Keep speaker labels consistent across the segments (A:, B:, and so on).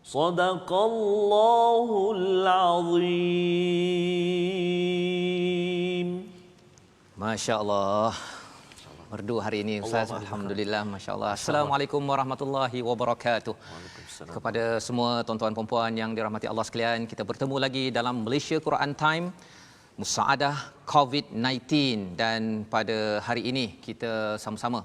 A: Sadaqallahul azim.
B: Masya Allah. Merdu hari ini Ustaz. Alhamdulillah, Masya Allah. Assalamualaikum warahmatullahi wabarakatuh. Kepada semua tuan-tuan dan puan yang dirahmati Allah sekalian, kita bertemu lagi dalam Malaysia Quran Time Musaadah COVID-19, dan pada hari ini kita sama-sama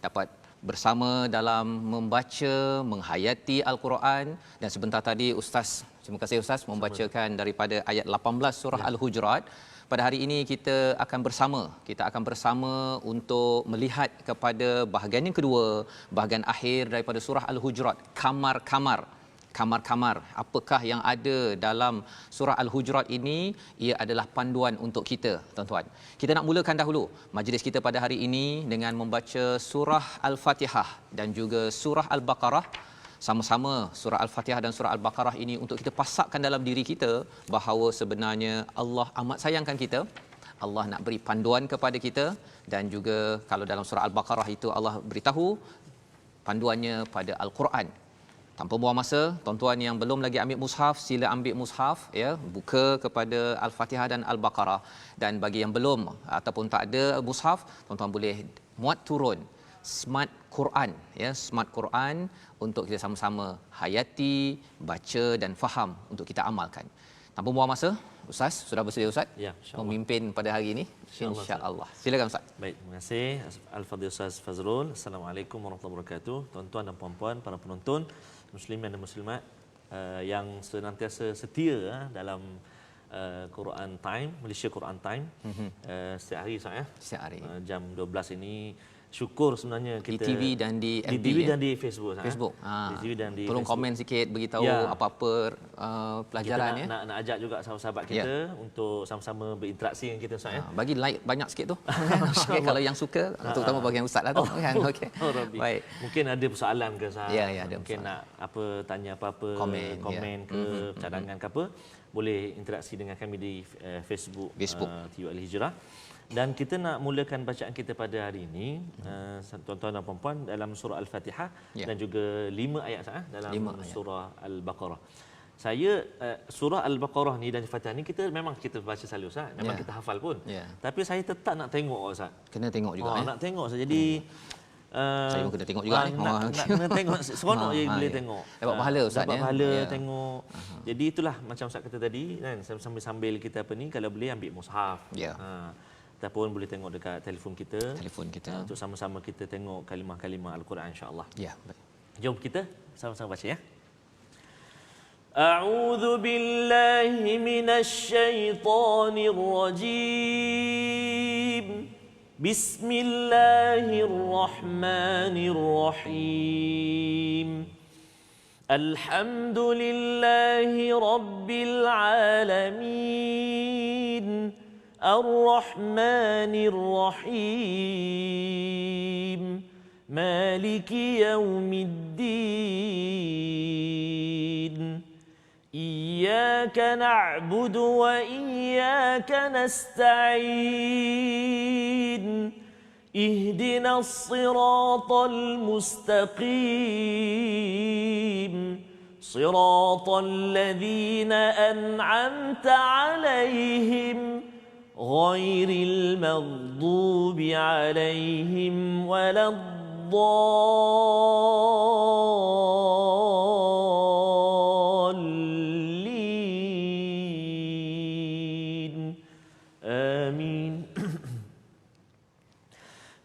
B: dapat bersama dalam membaca, menghayati Al-Quran. Dan sebentar tadi Ustaz, terima kasih Ustaz, membacakan daripada ayat 18 surah Al-Hujurat. Pada hari ini kita akan bersama untuk melihat kepada bahagian yang kedua, bahagian akhir daripada surah Al-Hujurat, kamar-kamar. Apakah yang ada dalam surah Al-Hujurat ini? Ia adalah panduan untuk kita, tuan-tuan. Kita nak mulakan dahulu majlis kita pada hari ini dengan membaca surah Al-Fatihah dan juga surah Al-Baqarah. Sama-sama surah Al-Fatihah dan surah Al-Baqarah ini untuk kita pasakkan dalam diri kita bahawa sebenarnya Allah amat sayangkan kita. Allah nak beri panduan kepada kita, dan juga kalau dalam surah Al-Baqarah itu Allah beritahu panduannya pada Al-Quran. Tanpa buang masa, tuan-tuan yang belum lagi ambil mushaf, sila ambil mushaf ya, buka kepada Al-Fatihah dan Al-Baqarah. Dan bagi yang belum ataupun tak ada mushaf, tuan-tuan boleh muat turun Smart Quran ya, Smart Quran untuk kita sama-sama hayati, baca dan faham untuk kita amalkan. Tanpa buang masa, Ustaz sudah bersedia Ustaz?
A: Ya,
B: memimpin pada hari ini. Insya-Allah. Silakan Ustaz.
A: Baik, terima kasih Al-Fadhil Ustaz Fazrul. Assalamualaikum warahmatullahi wabarakatuh. Tuan-tuan dan puan-puan, para penonton, muslimin dan muslimat yang senantiasa setia dalam Quran Time, Malaysia Quran Time. Setiap hari Ustaz ya.
B: Setiap hari.
A: Jam 12 ini. Syukur sebenarnya kita
B: di TV dan di FB,
A: di TV dan di Facebook.
B: Facebook.
A: Di TV dan di
B: tolong
A: Facebook.
B: Komen sikit, beritahu apa-apa pelajaran
A: kita nak ajak juga sahabat-sahabat kita untuk sama-sama berinteraksi dengan kita Ustaz ya.
B: Bagi like banyak sikit tu. Okay, kalau yang suka, terutama bagi yang ustaz lah tu kan. Okey.
A: Baik. Mungkin ada persoalan ke Ustaz?
B: Ada
A: mungkin nak tanya apa-apa, komen ke cadangan ke apa, boleh interaksi dengan kami di Facebook. TU Al-Hijrah. Dan kita nak mulakan bacaan kita pada hari ini, tuan-tuan dan puan-puan, dalam surah Al-Fatihah dan juga 5 ayat dalam surah Al-Baqarah. Saya surah Al-Baqarah ni dan Al-Fatihah ni kita baca selalu Ustaz, memang kita hafal pun. Tapi saya tetap nak tengok Ustaz.
B: Kena tengok juga
A: nak tengok Ustaz. Jadi
B: saya pun kena tengok juga ni.
A: Nak tengok seronok je boleh tengok.
B: Dapat pahala Ustaz
A: dapat pahala tengok. Jadi itulah macam Ustaz kata tadi kan, sambil kita ni kalau boleh ambil mushaf. Ataupun boleh tengok dekat telefon kita untuk sama-sama kita tengok kalimah-kalimah Al-Quran insya-Allah. Baik. Jom kita sama-sama baca ya. A'udzu billahi minasy syaithanir rajim. Bismillahirrahmanirrahim. Alhamdulillahi rabbil alamin. الرحمن الرحيم مالك يوم الدين إياك نعبد وإياك نستعين اهدنا الصراط المستقيم صراط الذين أنعمت عليهم غير المغضوب عليهم ولا الضالين آمين.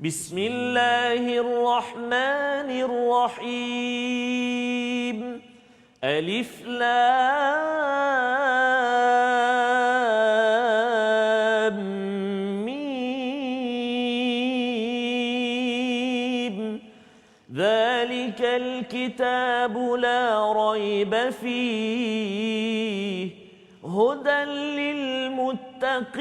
A: بسم الله الرحمن الرحيم. ألف ذلك الكتاب لا ريب فيه هدى للمتقين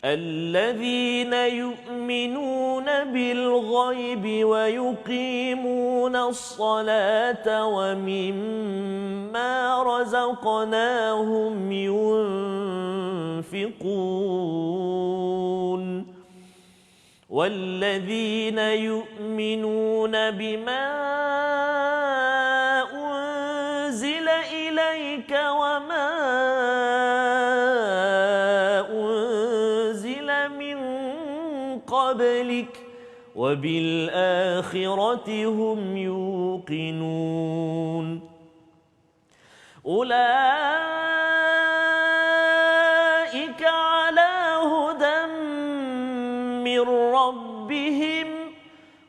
A: الذين يؤمنون بالغيب ويقيمون الصلاة ومما رزقناهم ينفقون والذين يؤمنون بما وما أنزل من قبلك وبالآخرة هم يوقنون أولئك على هدى من ربهم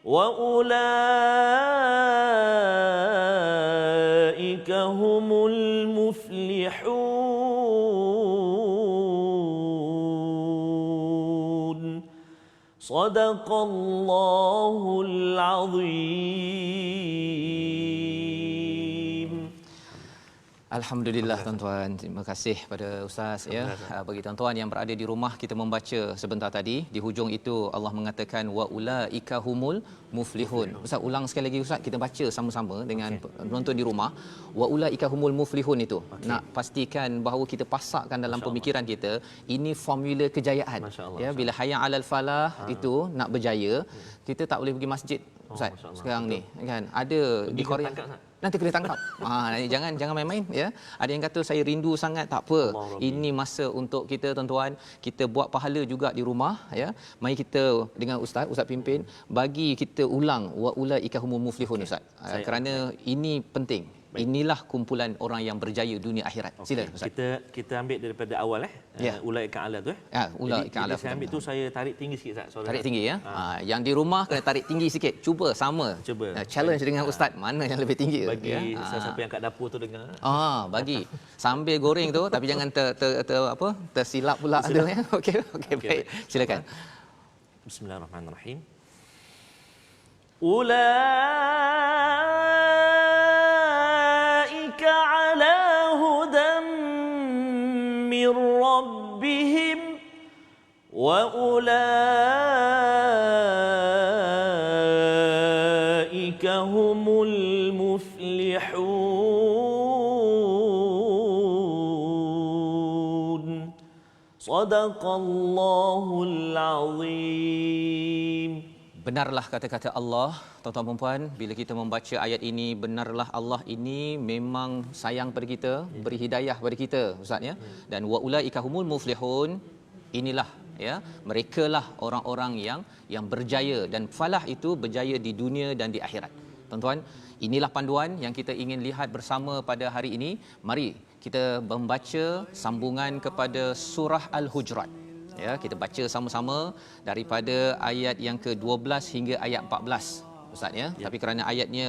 A: وأولئك هم المفلحون صدق الله العظيم.
B: Alhamdulillah tuan-tuan, terima kasih pada Ustaz ya. Bagi tuan-tuan yang berada di rumah, kita membaca sebentar tadi, di hujung itu Allah mengatakan wa ulaika humul muflihun. Ustaz ulang sekali lagi Ustaz, kita baca sama-sama dengan penonton di rumah. Wa ulaika humul muflihun itu. Nak pastikan bahawa kita pasakkan dalam pemikiran kita, ini formula kejayaan. Ya, bila hayya 'alal falah itu nak berjaya, kita tak boleh pergi masjid Ustaz sekarang ni kan. Ada di Korea nanti kena tangkap. Jangan main-main ya. Ada yang kata saya rindu sangat, tak apa. Ini masa untuk kita tuan-tuan, kita buat pahala juga di rumah ya. Mari kita dengan Ustaz pimpin bagi kita ulang wa ulaika humul muflihun Ustaz. Kerana ini penting. Inilah kumpulan orang yang berjaya dunia akhirat. Sila Ustaz.
A: Kita ambil daripada awal ulaika ala tu
B: ulaika ala.
A: Saya ambil tu saya tarik tinggi sikit Ustaz.
B: Tarik tinggi ya. Yang di rumah kena tarik tinggi sikit. Cuba sama. Challenge dengan Ustaz mana yang lebih tinggi.
A: Bagi siapa yang kat dapur tu dengar.
B: Bagi sambil goreng tu tapi jangan tersilap pula tu ya. Okey baik. Silakan.
A: Bismillahirrahmanirrahim. على هدى من ربهم وأولئك هم المفلحون صدق الله العظيم.
B: Benarlah kata-kata Allah, tuan-tuan dan puan, bila kita membaca ayat ini, benarlah Allah ini memang sayang pada kita, beri hidayah pada kita Ustaz ya. Dan wa ulaika humul muflihun, inilah ya, merekalah orang-orang yang berjaya, dan falah itu berjaya di dunia dan di akhirat. Tuan-tuan, inilah panduan yang kita ingin lihat bersama pada hari ini. Mari kita membaca sambungan kepada surah Al-Hujurat. Ya, kita baca sama-sama daripada ayat yang ke-12 hingga ayat 14 Ustaz ya. Tapi kerana ayatnya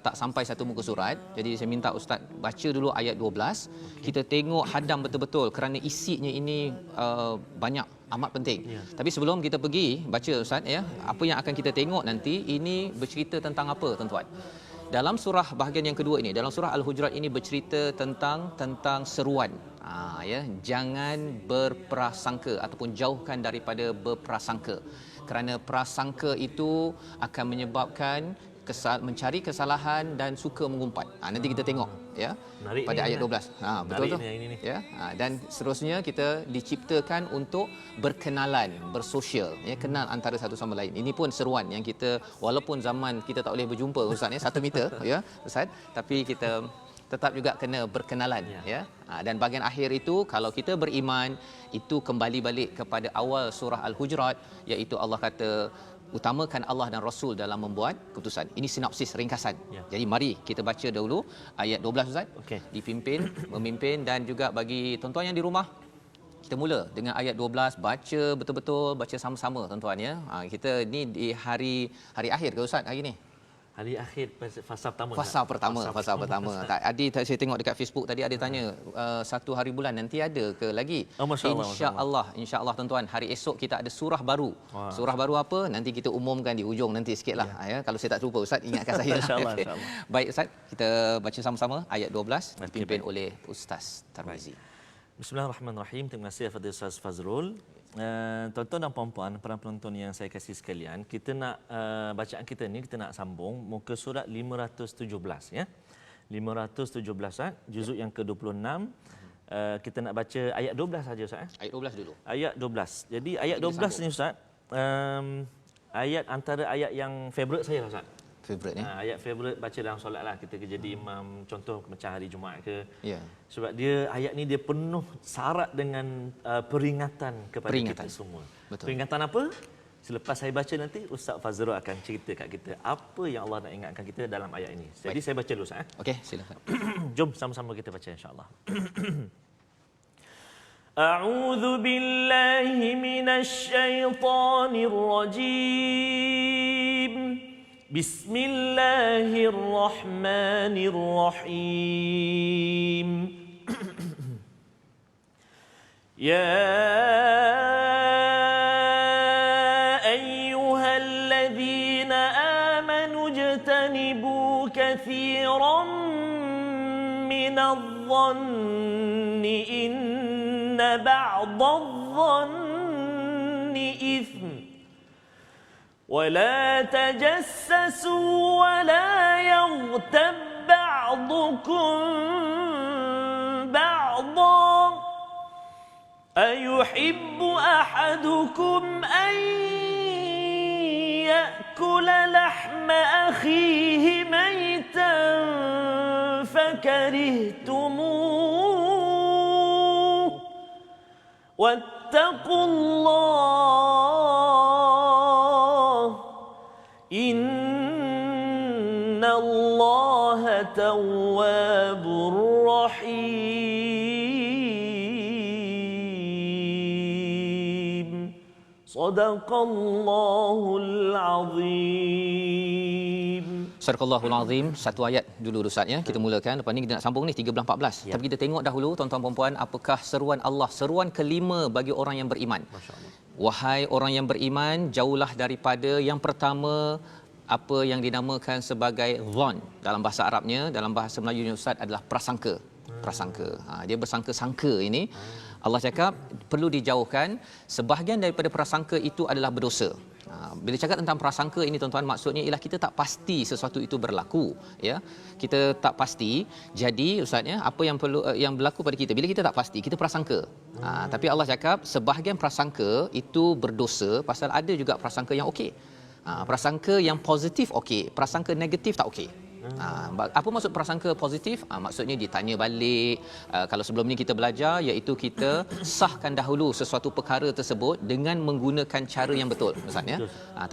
B: tak sampai satu muka surat, jadi saya minta Ustaz baca dulu ayat 12. Kita tengok hadam betul-betul kerana isinya ini banyak, amat penting. Tapi sebelum kita pergi baca Ustaz ya, apa yang akan kita tengok nanti ini bercerita tentang apa tuan-tuan? Dalam surah bahagian yang kedua ini, dalam surah Al-Hujurat ini bercerita tentang seruan. Ya, jangan berprasangka ataupun jauhkan daripada berprasangka. Kerana prasangka itu akan menyebabkan mencari kesalahan dan suka mengumpat. Nanti kita tengok ya menarik pada ayat 12. Betul tu. Ya. Dan seterusnya kita diciptakan untuk berkenalan, bersosial, ya, kenal antara satu sama lain. Ini pun seruan yang kita, walaupun zaman kita tak boleh berjumpa Ustaz ya, 1 meter ya Ustaz, tapi kita tetap juga kena berkenalan ya. Dan bahagian akhir itu, kalau kita beriman, itu kembali balik kepada awal surah Al-Hujurat, iaitu Allah kata utamakan Allah dan Rasul dalam membuat keputusan. Ini sinopsis ringkasan. Jadi mari kita baca dahulu ayat 12 Ustaz. Memimpin dan juga bagi tuan-tuan yang di rumah, kita mula dengan ayat 12, baca betul-betul, baca sama-sama tuan-tuan ya. Kita ni di hari akhir ke Ustaz hari ni?
A: Hari akhir fasa pertama.
B: Fasa pertama. Tak, Adi saya tengok dekat Facebook tadi ada tanya 1 hari bulan nanti ada ke lagi? Insya-Allah tuan-tuan, hari esok kita ada surah baru. Surah baru apa? Nanti kita umumkan di hujung nanti sikitlah ya. Kalau saya tak terlupa Ustaz ingatkan saya.
A: Insya-Allah.
B: Baik Ustaz, kita baca sama-sama ayat 12 dipimpin oleh Ustaz Tarmizi.
A: Bismillahirrahmanirrahim. Terima kasih kepada Ustaz Fazrul. Tuan-tuan dan puan-puan, para penonton yang saya kasih sekalian, kita nak bacaan kita ni kita nak sambung muka surat 517 ya. 517 juzuk yang ke-26. Kita nak baca ayat 12 saja Ustaz.
B: Ayat 12 dulu.
A: Ayat 12. Jadi ayat 12 ni Ustaz, ayat antara ayat yang favorite saya Ustaz.
B: Favorite
A: ayat favorite baca dalam solat lah. Kita jadi imam, contoh macam hari Jumaat ke.
B: Ya.
A: Sebab dia ayat ni dia penuh syarat dengan peringatan kepada kita semua.
B: Betul.
A: Peringatan apa? Selepas saya baca nanti, Ustaz Fazrul akan cerita kat kita apa yang Allah nak ingatkan kita dalam ayat ini. Jadi saya baca dulu Ustaz.
B: Okey, silakan.
A: Jom sama-sama kita baca insya-Allah. A'udzu billahi minasy syaithanir rajim. Bismillahirrahmanirrahim. Ya ayyuhalladzina amanu ijtanibu katsiran minadh-dhanni inna ba'dadh-dhanni ithm. ولا تجسسوا ولا يغتب بعضكم بعضا أيحب أحدكم أن يأكل لحم أخيه ميتا فكرهتموه واتقوا الله إن الله تواب رحيم صدق الله العظيم.
B: Sadaqallahul Azim. Satu ayat dulu Ustaz ya. Kita mulakan. Lepas ni kita nak sambung ni 13-14. Ya. Tapi kita tengok dahulu tuan-tuan dan puan, apakah seruan Allah, seruan kelima bagi orang yang beriman. Masya-Allah. Wahai orang yang beriman, jauhlah daripada yang pertama apa yang dinamakan sebagai zon. Dalam bahasa Arabnya, dalam bahasa Melayunya Ustaz adalah prasangka. Prasangka. Dia bersangka-sangka ini. Allah cakap perlu dijauhkan. Sebahagian daripada prasangka itu adalah berdosa. Bila cakap tentang prasangka ini tuan-tuan, maksudnya ialah kita tak pasti sesuatu itu berlaku, ya. Kita tak pasti. Jadi Ustaz ya, apa yang perlu yang berlaku pada kita bila kita tak pasti, kita prasangka. Tapi Allah cakap sebahagian prasangka itu berdosa, pasal ada juga prasangka yang okey. Prasangka yang positif okey, prasangka negatif tak okey. Apa maksud prasangka positif? Maksudnya ditanya balik. Kalau sebelum ni kita belajar, iaitu kita sahkan dahulu sesuatu perkara tersebut dengan menggunakan cara yang betul, Ustaz ya.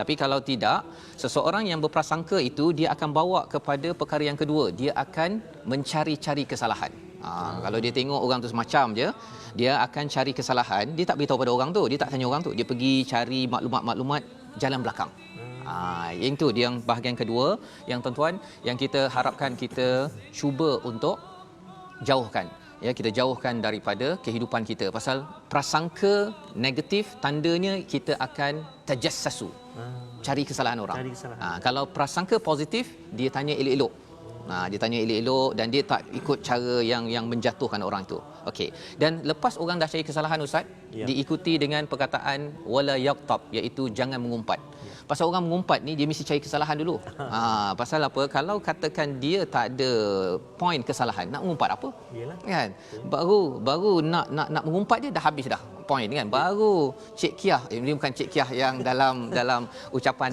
B: Tapi kalau tidak, seseorang yang berprasangka itu dia akan bawa kepada perkara yang kedua, dia akan mencari-cari kesalahan. Kalau dia tengok orang tu semacam je, dia akan cari kesalahan, dia tak beritahu pada orang tu, dia tak tanya orang tu, dia pergi cari maklumat-maklumat jalan belakang. Yang tu dia yang bahagian kedua yang tuan-tuan yang kita harapkan kita cuba untuk jauhkan, ya, kita jauhkan daripada kehidupan kita. Pasal prasangka negatif tandanya kita akan tajassasu, cari kesalahan orang. Kalau prasangka positif, dia tanya elok-elok. Dia tanya elok-elok dan dia tak ikut cara yang menjatuhkan orang itu. Okey. Dan lepas orang dah cari kesalahan Ustaz, diikuti dengan perkataan wala yaqtab, iaitu jangan mengumpat. Pasal orang mengumpat ni dia mesti cari kesalahan dulu. Pasal apa? Kalau katakan dia tak ada point kesalahan, nak mengumpat apa?
A: Yalah.
B: Kan? Baru nak mengumpat dia dah habis dah point kan. Baru Cik Kiah, ini bukan Cik Kiah yang dalam ucapan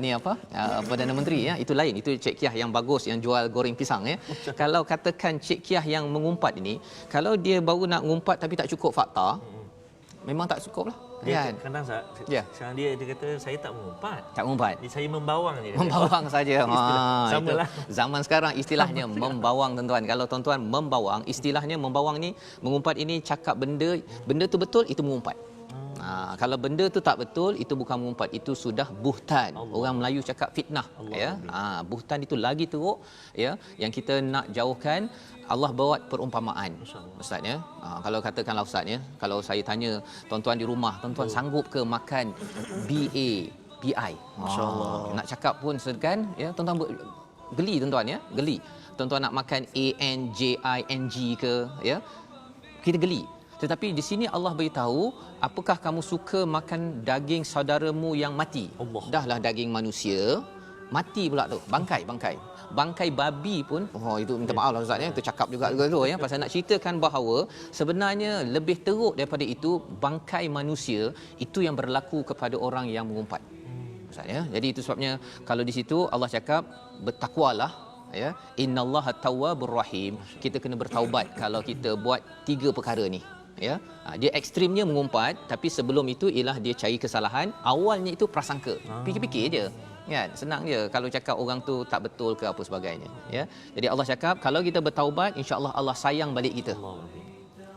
B: ni apa? Perdana Menteri ya. Itu lain. Itu Cik Kiah yang bagus yang jual goreng pisang ya. Kalau katakan Cik Kiah yang mengumpat ini, kalau dia baru nak mengumpat tapi tak cukup fakta, memang tak cukup lah.
A: Dia
B: kan?
A: kadang sekarang dia kata saya tak mengumpat.
B: Tak mengumpat.
A: Saya membawang je.
B: Membawang saja.
A: Samalah.
B: Zaman sekarang istilahnya membawang tuan-tuan. Kalau tuan-tuan membawang, istilahnya membawang ni, mengumpat ini cakap benda tu betul, itu mengumpat. Kalau benda tu tak betul, itu bukan mengumpat, itu sudah buhtan. Orang Melayu cakap fitnah ya. Buhtan itu lagi teruk ya, yang kita nak jauhkan. Allah buat perumpamaan Ustaz ya. Kalau katakanlah Ustaz ya, kalau saya tanya tuan-tuan di rumah, tuan-tuan sanggup ke makan BI? Masya-Allah. Nak cakap pun segan ya, tuan-tuan geli tuan-tuan ya, geli. Tuan-tuan nak makan ANJING ke ya, kita geli. Tetapi di sini Allah beritahu, apakah kamu suka makan daging saudaramu yang mati? Dahlah daging manusia, mati pula tu, bangkai babi pun, itu minta maaf lah Ustaz ya, itu cakap juga tu ya, pasal nak ceritakan bahawa sebenarnya lebih teruk daripada itu, bangkai manusia itu yang berlaku kepada orang yang mengumpat. Ustaz ya. Jadi itu sebabnya kalau di situ Allah cakap bertakwalah ya, innallaha tawwabur rahim. Kita kena bertaubat kalau kita buat 3 perkara ni ya. Dia ekstrimnya mengumpat, tapi sebelum itu ialah dia cari kesalahan. Awalnya itu prasangka, fikir-fikir je kan, senang je kalau cakap orang tu tak betul ke apa sebagainya ya. Jadi Allah cakap kalau kita bertaubat, insya-Allah Allah sayang balik kita.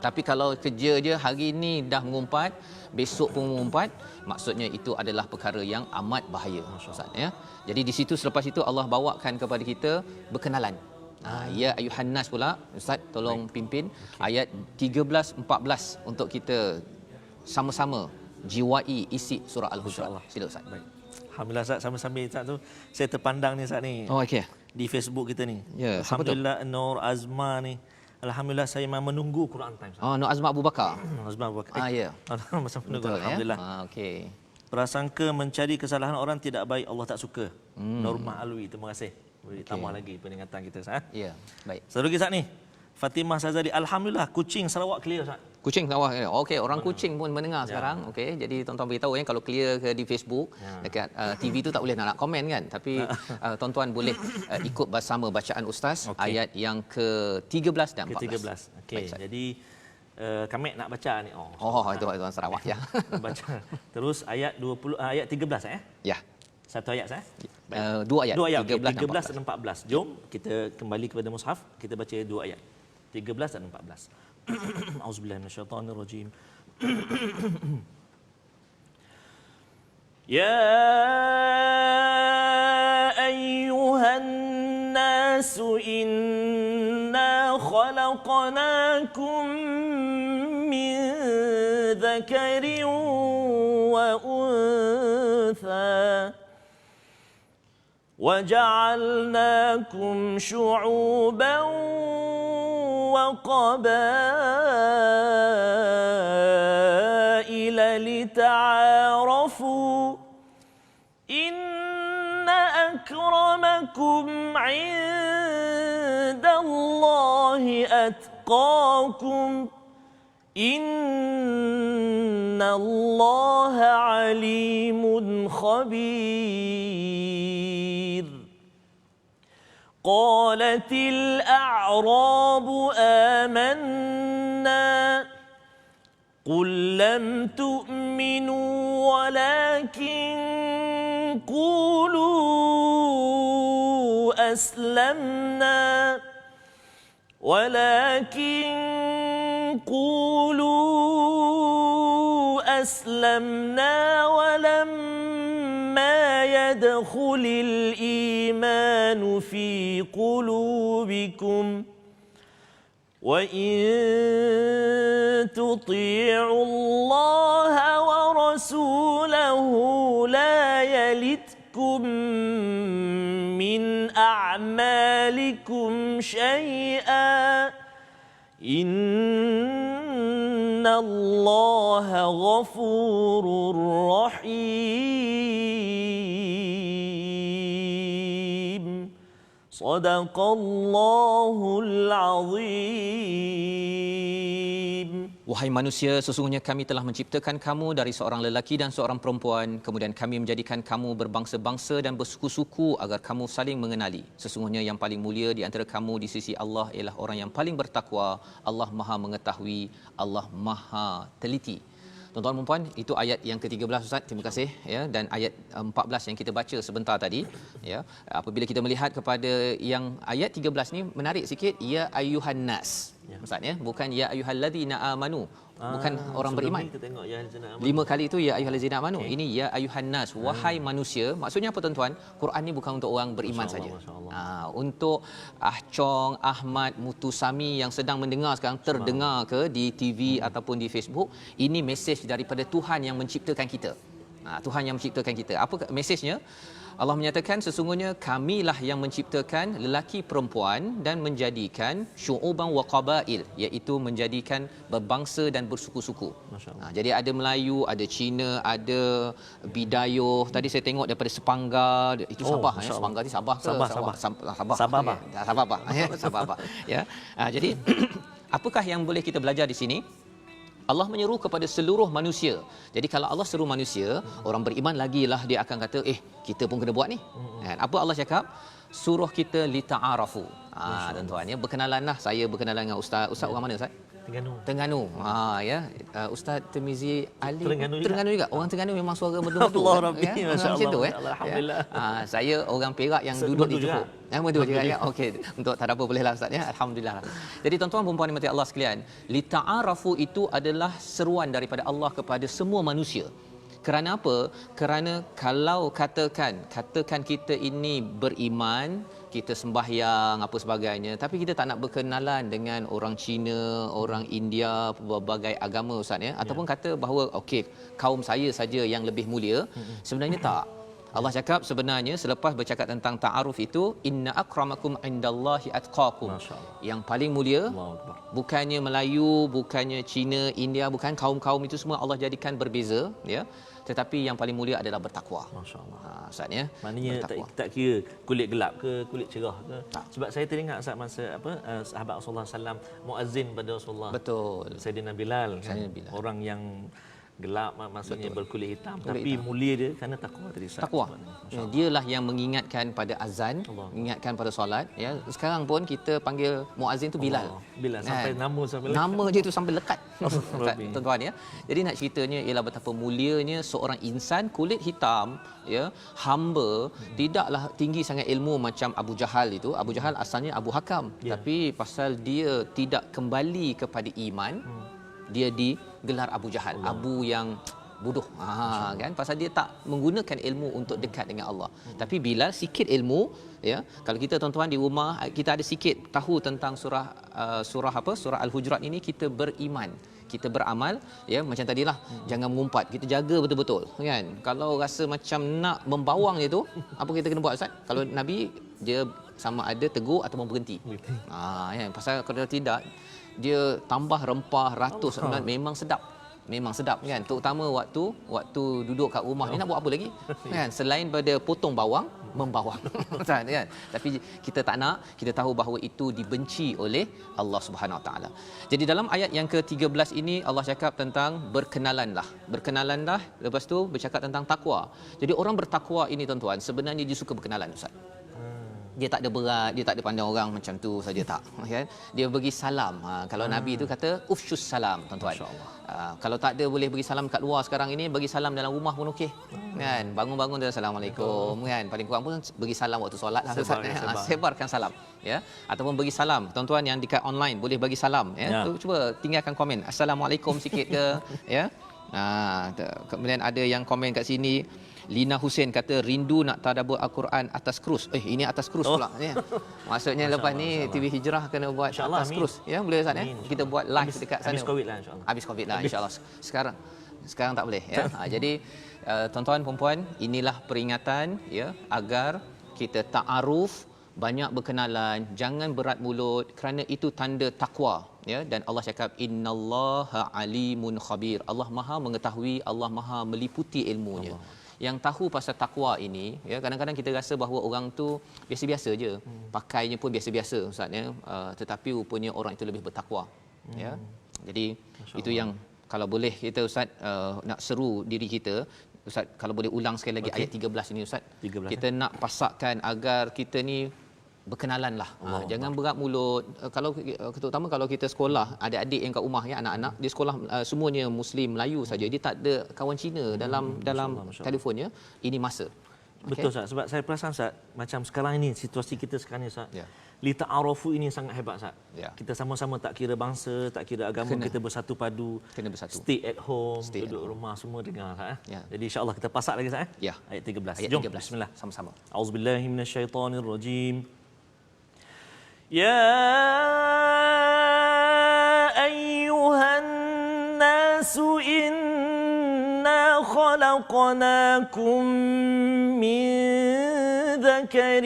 B: Tapi kalau kerja je hari ni dah mengumpat, besok pun mengumpat, maksudnya itu adalah perkara yang amat bahaya Ustaz ya. Jadi di situ selepas itu Allah bawakan kepada kita berkenalan. Ya ayuhan nas pula Ustaz, tolong pimpin ayat 13 14 untuk kita sama-sama jiwai isi surah Al-Hujurat. Sila Ustaz.
A: Baik. Alhamdulillah Ustaz, sambil-sambil Ustaz tu saya terpandang ni Ustaz ni.
B: Oh okey.
A: Di Facebook kita ni.
B: Ya,
A: Alhamdulillah Nur Azma ni. Alhamdulillah saya memang menunggu Quran Time.
B: Nur Azma Abu Bakar.
A: Azma Abu Bakar.
B: Ya.
A: Masa menunggu.
B: Betul,
A: Alhamdulillah.
B: Ya? Okey.
A: Prasangka mencari kesalahan orang tidak baik, Allah tak suka. Norma Alwi, terima kasih. Boleh tambah lagi peringatan kita Ustaz.
B: Ya, baik.
A: Satu lagi Ustaz ni. Fatimah Sazali, alhamdulillah Kuching Sarawak clear Ustaz.
B: Kuching Sarawak. Okey, orang Kuching pun mendengar sekarang. Okey, jadi tuan-tuan beritahu ya kalau clear ke di Facebook, dekat TV tu tak boleh nak komen kan. Tapi tuan-tuan boleh ikut bersama bacaan ustaz ayat yang ke-13 dan 14.
A: Ke-13. Okey. Jadi kami nak baca ni.
B: Itu tuan Sarawak ya.
A: Baca. Terus ayat 20 ayat 13
B: Ya.
A: Satu ayat saya.
B: 2 ayat.
A: 2 ayat.
B: 13
A: dan 14. Jom kita kembali kepada mushaf, kita baca 2 ayat. 13 dan 14. Auzubillahi minasyaitonirrajim. Ya ayyuhan nas inna khalaqnakum min dhakarin wa untha وجعلناكم شعوبا وقبائل لتعارفوا إن أكرمكم عند الله أتقاكم إن الله عليم خبير قالت الأعراب آمنا قل لم تؤمنوا ولكن قولوا أسلمنا ولما يدخل الإيمان في قلوبكم وإن تطيعوا الله ورسوله لا يلتكم من أعمالكم شيئا إن الله غفور رحيم صدق الله العظيم.
B: Wahai manusia, sesungguhnya kami telah menciptakan kamu dari seorang lelaki dan seorang perempuan. Kemudian kami menjadikan kamu berbangsa-bangsa dan bersuku-suku agar kamu saling mengenali. Sesungguhnya yang paling mulia di antara kamu di sisi Allah ialah orang yang paling bertakwa. Allah Maha mengetahui, Allah Maha teliti. Tuan-tuan dan puan, itu ayat yang ke-13 Ustaz. Terima kasih ya, dan ayat 14 yang kita baca sebentar tadi ya. Apabila kita melihat kepada yang ayat 13 ni menarik sikit, ya ayyuhan nas. Ya. Ustaz ya, bukan ya ayyuhallazina amanu. Bukan orang beriman.
A: Kita tengok ya ayyuhallazina amanu.
B: 5 kali itu ya ayyuhallazina amanu. Ini ya ayyuhan nas, wahai manusia. Maksudnya apa tuan-tuan? Quran ni bukan untuk orang beriman saja. Untuk Chong, Ahmad, Mutusami yang sedang mendengar sekarang, terdengar ke di TV ataupun di Facebook, ini mesej daripada Tuhan yang menciptakan kita. Tuhan yang menciptakan kita. Apa mesejnya? Allah menyatakan sesungguhnya kamilah yang menciptakan lelaki perempuan dan menjadikan syu'uban wa qabail, iaitu menjadikan berbangsa dan bersuku-suku. Jadi ada Melayu, ada Cina, ada Bidayuh. Tadi saya tengok daripada Sepanggar, itu Sabah ya. Sepanggar ni Sabah ke? Sabah. Ya. Jadi apakah yang boleh kita belajar di sini? Allah menyeru kepada seluruh manusia. Jadi kalau Allah seru manusia, orang beriman lagilah dia akan kata, kita pun kena buat ni. Kan? Apa Allah cakap? Suruh kita lita'arafu. Tuan-tuan ya, berkenalanlah. Saya berkenalan dengan ustaz. Ustaz orang mana ustaz? Terengganu. Ustaz Tirmizi Ali Terengganu juga. Orang Terengganu memang suara merdu-merdu.
A: Allah Rabbi, masya-Allah.
B: Alhamdulillah. Saya orang Perak yang duduk di Johor. Merdu juga ya. Okey, untuk tak ada apa bolehlah ustaz ya. Alhamdulillah. Jadi tuan-tuan dan puan dimati Allah sekalian, lita'arafu itu adalah seruan daripada Allah kepada semua manusia. Kerana apa? Kerana kalau katakan kita ini beriman, kita sembahyang apa sebagainya, tapi kita tak nak berkenalan dengan orang Cina, orang India, berbagai agama ustaz ya, ataupun kata bahawa kaum saya saja yang lebih mulia, sebenarnya tak. Allah cakap sebenarnya selepas bercakap tentang ta'aruf itu, inna akramakum indallahi atqakum. Yang paling mulia bukannya Melayu, bukannya Cina, India, bukan kaum-kaum itu semua Allah jadikan berbeza ya. Tetapi yang paling mulia adalah bertakwa.
A: Masya-Allah.
B: Ustaz ya.
A: Maknanya tak kira kulit gelap ke kulit cerah ke.
B: Tak.
A: Sebab saya teringat saat masa sahabat Rasulullah sallam muazzin pada Rasulullah.
B: Betul.
A: Sayyidina Bilal kan.
B: Bilal.
A: Orang yang gelap maksudnya
B: Betul.
A: berkulit hitam,
B: Kulit
A: tapi
B: hitam.
A: mulia dia kerana takwa tadi Ustaz.
B: Takwa. Dialah yang mengingatkan pada azan,
A: Allah.
B: mengingatkan pada solat ya. Sekarang pun kita panggil muazzin tu Bilal.
A: Bilal sampai sampai
B: nama je tu sampai lekat.
A: Rabbi.
B: Tuan-tuan ya. Jadi nak ceritanya ialah betapa mulianya seorang insan kulit hitam ya, hamba, tidaklah tinggi sangat ilmu macam Abu Jahal itu. Abu Jahal asalnya Abu Hakam, tapi pasal dia tidak kembali kepada iman, dia digelar Abu Jahal, Abu yang bodoh. Kan pasal dia tak menggunakan ilmu untuk dekat dengan Allah. Tapi bila sikit ilmu ya, kalau kita tuan-tuan di rumah kita ada sikit tahu tentang surah Al-Hujurat ini, kita beriman, kita beramal ya, macam tadilah jangan mengumpat, kita jaga betul-betul kan. Kalau rasa macam nak membawang je tu, apa kita kena buat ustaz? Kalau Nabi dia sama ada tegur ataupun berhenti. Ya, pasal kalau tidak dia tambah rempah ratus, memang sedap kan, terutama waktu duduk kat rumah ni nak buat apa lagi kan, selain pada potong bawang, membawang kan. Tapi kita tak nak, kita tahu bahawa itu dibenci oleh Allah Subhanahu Wa Taala. Jadi dalam ayat yang ke-13 ini Allah cakap tentang berkenalanlah, lepas tu bercakap tentang takwa. Jadi orang bertakwa ini tuan-tuan sebenarnya dia suka berkenalan ustaz. Dia tak ada berat, dia tak ada pandang orang macam tu saja, tak kan. Dia bagi salam. Kalau Nabi itu kata ufshus salam tuan-tuan. Kalau tak ada boleh bagi salam kat luar sekarang ini, bagi salam dalam rumah pun okey. Kan, bangun-bangun dan assalamualaikum kan. Paling kurang pun bagi salam waktu solat lah ustaz. Sebarkan salam ya. Ataupun bagi salam tuan-tuan yang dekat online boleh bagi salam ya. Cuba tinggalkan komen assalamualaikum sikit ke ya. Kemudian ada yang komen kat sini, Lina Hussein kata rindu nak tadabbur Al-Quran atas krus. Ini atas krus pula ni. Maksudnya lepas ni TV Hijrah kena buat atas krus ya, boleh Ustaz ya. Kita buat live dekat sana.
A: Habis Covid lah insya-Allah.
B: Habis Covid lah insya-Allah. Sekarang tak boleh ya. Jadi tuan-tuan dan puan, inilah peringatan ya agar kita ta'aruf, banyak berkenalan, jangan berat mulut, kerana itu tanda takwa ya. Dan Allah cakap innallaha alimun khabir. Allah Maha mengetahui, Allah Maha meliputi ilmunya. Yang tahu pasal takwa ini ya, kadang-kadang kita rasa bahawa orang tu biasa-biasa je, pakainya pun biasa-biasa ustaz ya, tetapi rupanya orang itu lebih bertakwa ya. Jadi itu yang kalau boleh kita ustaz nak seru diri kita ustaz, kalau boleh ulang sekali lagi ayat 13 ini ustaz. 13, kita nak pasakkan agar kita ni berkenalanlah. Jangan berat mulut. Kalau terutama kalau kita sekolah, adik-adik yang kat rumah ya, anak-anak dia sekolah semuanya Muslim Melayu saja, dia tak ada kawan Cina dalam telefonnya. Ini masa.
A: Betul Ustaz, sebab saya perasan Ustaz, macam sekarang ini situasi kita sekarang ni Ustaz. Li ta'arufu ini sangat hebat Ustaz. Kita sama-sama tak kira bangsa, tak kira agama, kita bersatu padu.
B: Kena bersatu.
A: Stay at home, duduk rumah semua dengar Ustaz. Jadi insya-Allah kita pasak lagi Ustaz ayat 13.
B: Ayat 13.
A: Bismillah.
B: Sama-sama.
A: Auzubillahi minasyaitonirrajim. يا أيها الناس إنا خلقناكم من ذكر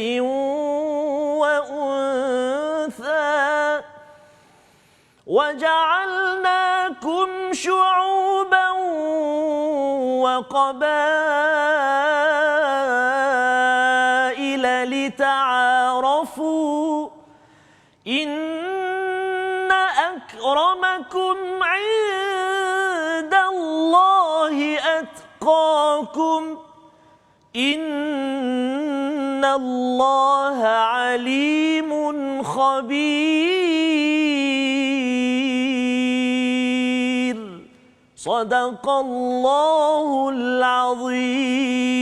A: وأنثى وجعلناكم شعوبا وقبائل لتعارفوا إن أكرمكم عند Allahi atqakum innallaha alimun khabir. Sadaqallahul azim.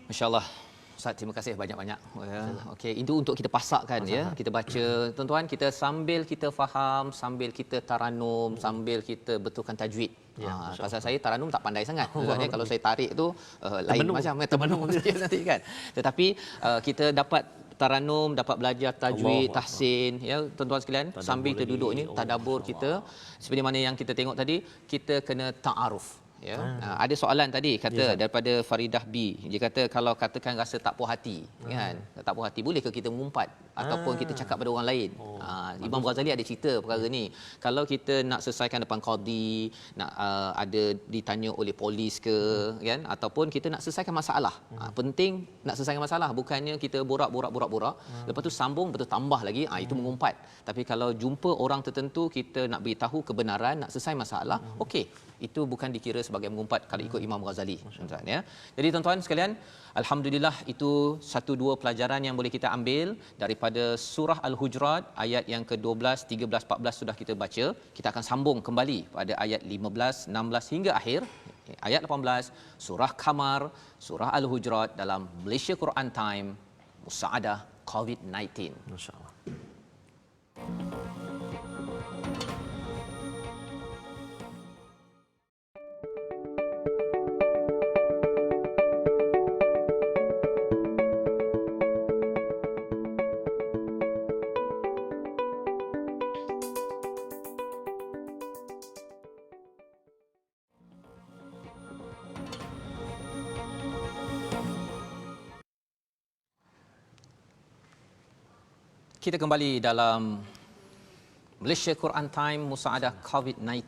B: Masya-Allah. Ustaz, terima kasih banyak-banyak. Ya. Okey, itu untuk kita pasakkan ya. Kita baca, tuan-tuan, kita sambil kita faham, sambil kita taranum, sambil kita betulkan tajwid. Ya, pasal saya taranum tak pandai sangat. Maksudnya kalau saya tarik tu lain macam termenung saja nanti kan. Tetapi kita dapat taranum, dapat belajar tajwid, tahsin ya tuan-tuan sekalian, sambil kita duduk ni tadabbur kita seperti mana yang kita tengok tadi, kita kena ta'aruf. Ya. Ada soalan tadi kata daripada Faridah B. Dia kata kalau katakan rasa tak puas hati kan. Tak puas hati, boleh ke kita mengumpat ataupun kita cakap pada orang lain? Imam Ghazali ada cerita perkara ni. Kalau kita nak selesaikan depan qadi, nak ada ditanya oleh polis ke kan, ataupun kita nak selesaikan masalah. Penting nak selesaikan masalah, bukannya kita borak. Lepas tu sambung betul tambah lagi, itu mengumpat. Tapi kalau jumpa orang tertentu, kita nak beritahu kebenaran, nak selesai masalah, okey. Itu bukan dikira sebagai mengumpat kalau ikut Imam Ghazali, tuan-tuan ya. Jadi tuan-tuan sekalian, alhamdulillah itu 1-2 pelajaran yang boleh kita ambil daripada surah Al-Hujurat ayat yang ke-12, 13, 14 sudah kita baca. Kita akan sambung kembali pada ayat 15, 16 hingga akhir ayat 18 surah Qamar, surah Al-Hujurat dalam Malaysia Quran Time Musaadah COVID-19.
A: Masya-Allah.
B: Kita kembali dalam Malaysia Quran Time Musaadah COVID-19.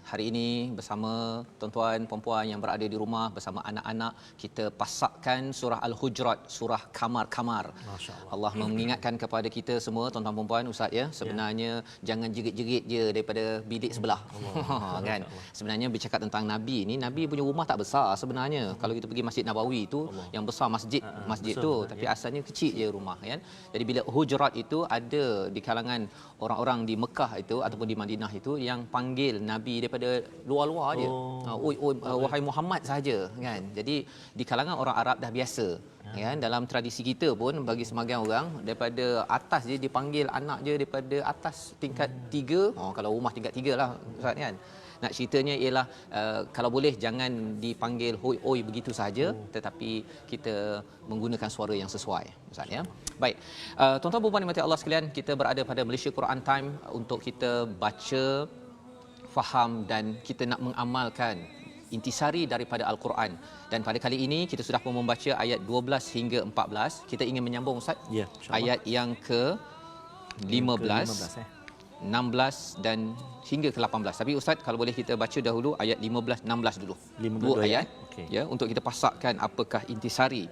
B: Hari ini bersama tuan-tuan puan-puan yang berada di rumah, bersama anak-anak, kita pasakkan surah Al-Hujurat, surah Qamar. Allah mengingatkan kepada kita semua tuan-tuan puan-puan, ustaz ya, sebenarnya jangan jerit-jerit je daripada bilik sebelah. Kan? Sebenarnya bercakap tentang nabi ni, nabi punya rumah tak besar sebenarnya. Kalau kita pergi Masjid Nabawi tu, yang besar masjid tu, tapi asalnya kecil je rumah kan. Jadi bila Hujurat itu ada di kalangan orang-orang di Mekah itu ataupun di Madinah itu yang panggil nabi daripada luar-luar dia. Wahai Muhammad saja kan. Jadi di kalangan orang Arab dah biasa. Kan, dalam tradisi kita pun bagi sebahagian orang daripada atas dia dipanggil anak dia daripada atas tingkat 3. Kalau rumah tingkat 3 lah ustaz kan. Nak ceritanya ialah kalau boleh jangan dipanggil hoi oi begitu saja, tetapi kita menggunakan suara yang sesuai ustaz ya. Baik. Tuan-tuan dan puan dimati Allah sekalian, kita berada pada Malaysia Quran Time untuk kita baca, faham dan kita nak mengamalkan intisari daripada Al-Quran. Dan pada kali ini kita sudah pun membaca ayat 12 hingga 14. Kita ingin menyambung ustaz.
A: Ya,
B: ayat yang ke 15, 16 dan hingga ke 18. Tapi ustaz kalau boleh kita baca dahulu ayat 15 16 dulu.
A: 2
B: ayat ya untuk kita pasakkan apakah intisari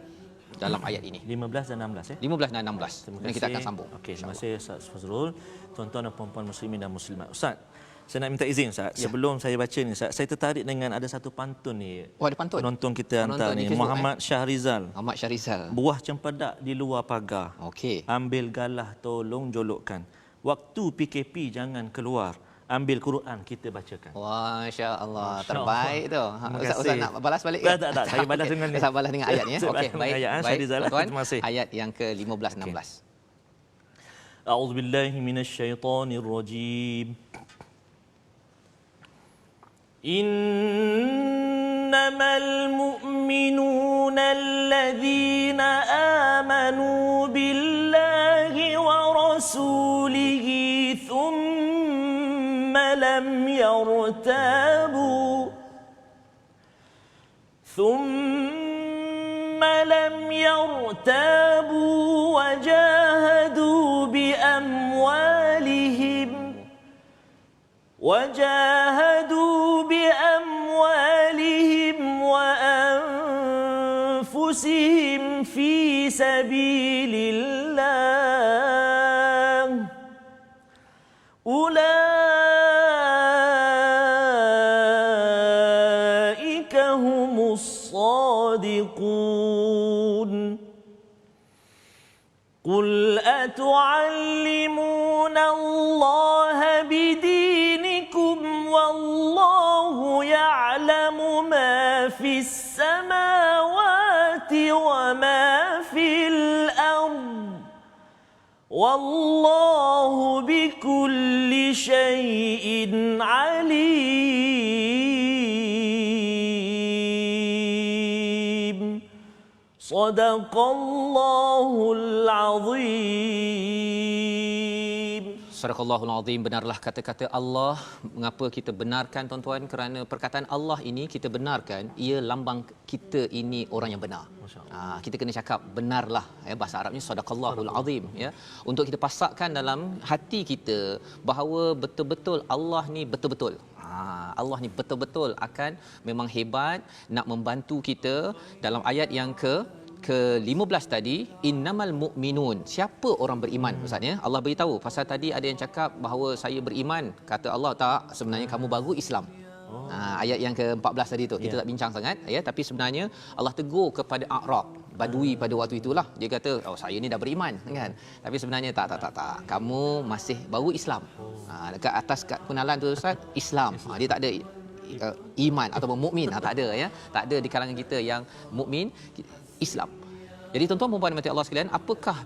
B: dalam ayat ini.
A: 15 dan 16 ya.
B: 15 dan 16. Kemudian kita akan sambung.
A: Okey, terima kasih Ustaz Fazrul. Tuan-tuan dan puan-puan muslimin dan muslimat. Ustaz, saya nak minta izin Ustaz. Sebelum saya baca ni Ustaz, saya tertarik dengan ada satu pantun ni.
B: Oh, ada pantun.
A: Penonton kita hantar ni, Muhammad Syahrizal.
B: Muhammad Syahrizal.
A: Buah cempedak di luar pagar.
B: Okey.
A: Ambil galah tolong jolokkan. Waktu PKP jangan keluar. Ambil Quran kita bacakan.
B: Wah, masya-Allah, terbaik tu. Ustaz nak balas balik ke?
A: Tak. Saya balas dengan ni.
B: Saya balas dengan ayat ni. Okey, baik. Baik, tuan-tuan. Ayat yang ke-15 16.
A: A'udzubillahi minasyaitonir rajim. Innamal mu'minuna alladhina amanu billahi wa rasulihi thumma lam yartabu wa jahadu bi amwalihim وأنفسهم في سبيل الله الصادقون قل أتعلمون الله بدينكم والله يعلم ما في السماوات وما في الأرض والله بكل شيء عليم صدق الله العظيم.
B: Surahul Azim, benarlah kata-kata Allah. Mengapa kita benarkan tuan-tuan? Kerana perkataan Allah ini kita benarkan, ia lambang kita ini orang yang benar. Kita kena cakap benarlah, ya, bahasa Arabnya Sadaqallahul Azim, ya. Untuk kita pasakkan dalam hati kita bahawa betul-betul Allah ni betul-betul. Allah ni betul-betul akan memang hebat nak membantu kita. Dalam ayat yang ke-15 tadi, innamal mu'minun, siapa orang beriman Ustaz, ya? Allah beritahu. Pasal tadi ada yang cakap bahawa saya beriman, kata Allah tak, sebenarnya kamu baru Islam. Ayat yang ke-14 tadi tu kita tak bincang sangat, ya, tapi sebenarnya Allah tegur kepada A'rab, Badui pada waktu itulah. Dia kata, oh saya ni dah beriman, kan? Tapi sebenarnya tak. Kamu masih baru Islam. Dekat atas penalan tu Ustaz, Islam. Dia tak ada iman ataupun mukmin, tak ada, ya. Tak ada di kalangan kita yang mukmin, Islam. Jadi tuan-tuan dan puan-puan Allah sekalian,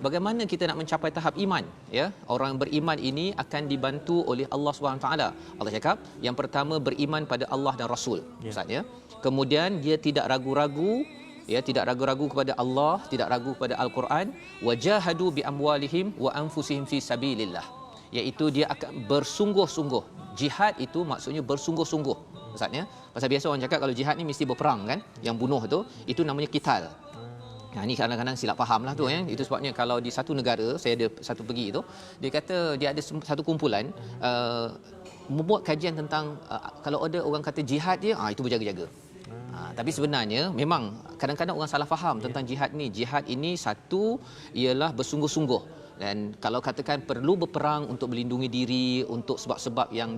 B: bagaimana kita nak mencapai tahap iman, ya? Orang beriman ini akan dibantu oleh Allah SWT. Allah cakap, yang pertama beriman pada Allah dan Rasul, Ustaz, ya. Kemudian dia tidak ragu-ragu, ya, tidak ragu-ragu kepada Allah, tidak ragu kepada Al-Quran. Wajahadu bi amwalihim wa anfusihim fi sabilillah, iaitu dia akan bersungguh-sungguh. Jihad itu maksudnya bersungguh-sungguh, Ustaz, ya. Pasal biasa orang cakap kalau jihad ni mesti berperang, kan? Yang bunuh tu, itu namanya qital. Ini kadang-kadang silap faham lah tu, ya. Itu sebabnya kalau di satu negara, saya ada satu pergi tu, dia kata dia ada satu kumpulan membuat kajian tentang kalau ada orang kata jihad dia, itu berjaga-jaga. Tapi sebenarnya memang kadang-kadang orang salah faham tentang jihad ni. Jihad ini satu ialah bersungguh-sungguh, dan kalau katakan perlu berperang untuk melindungi diri, untuk sebab-sebab yang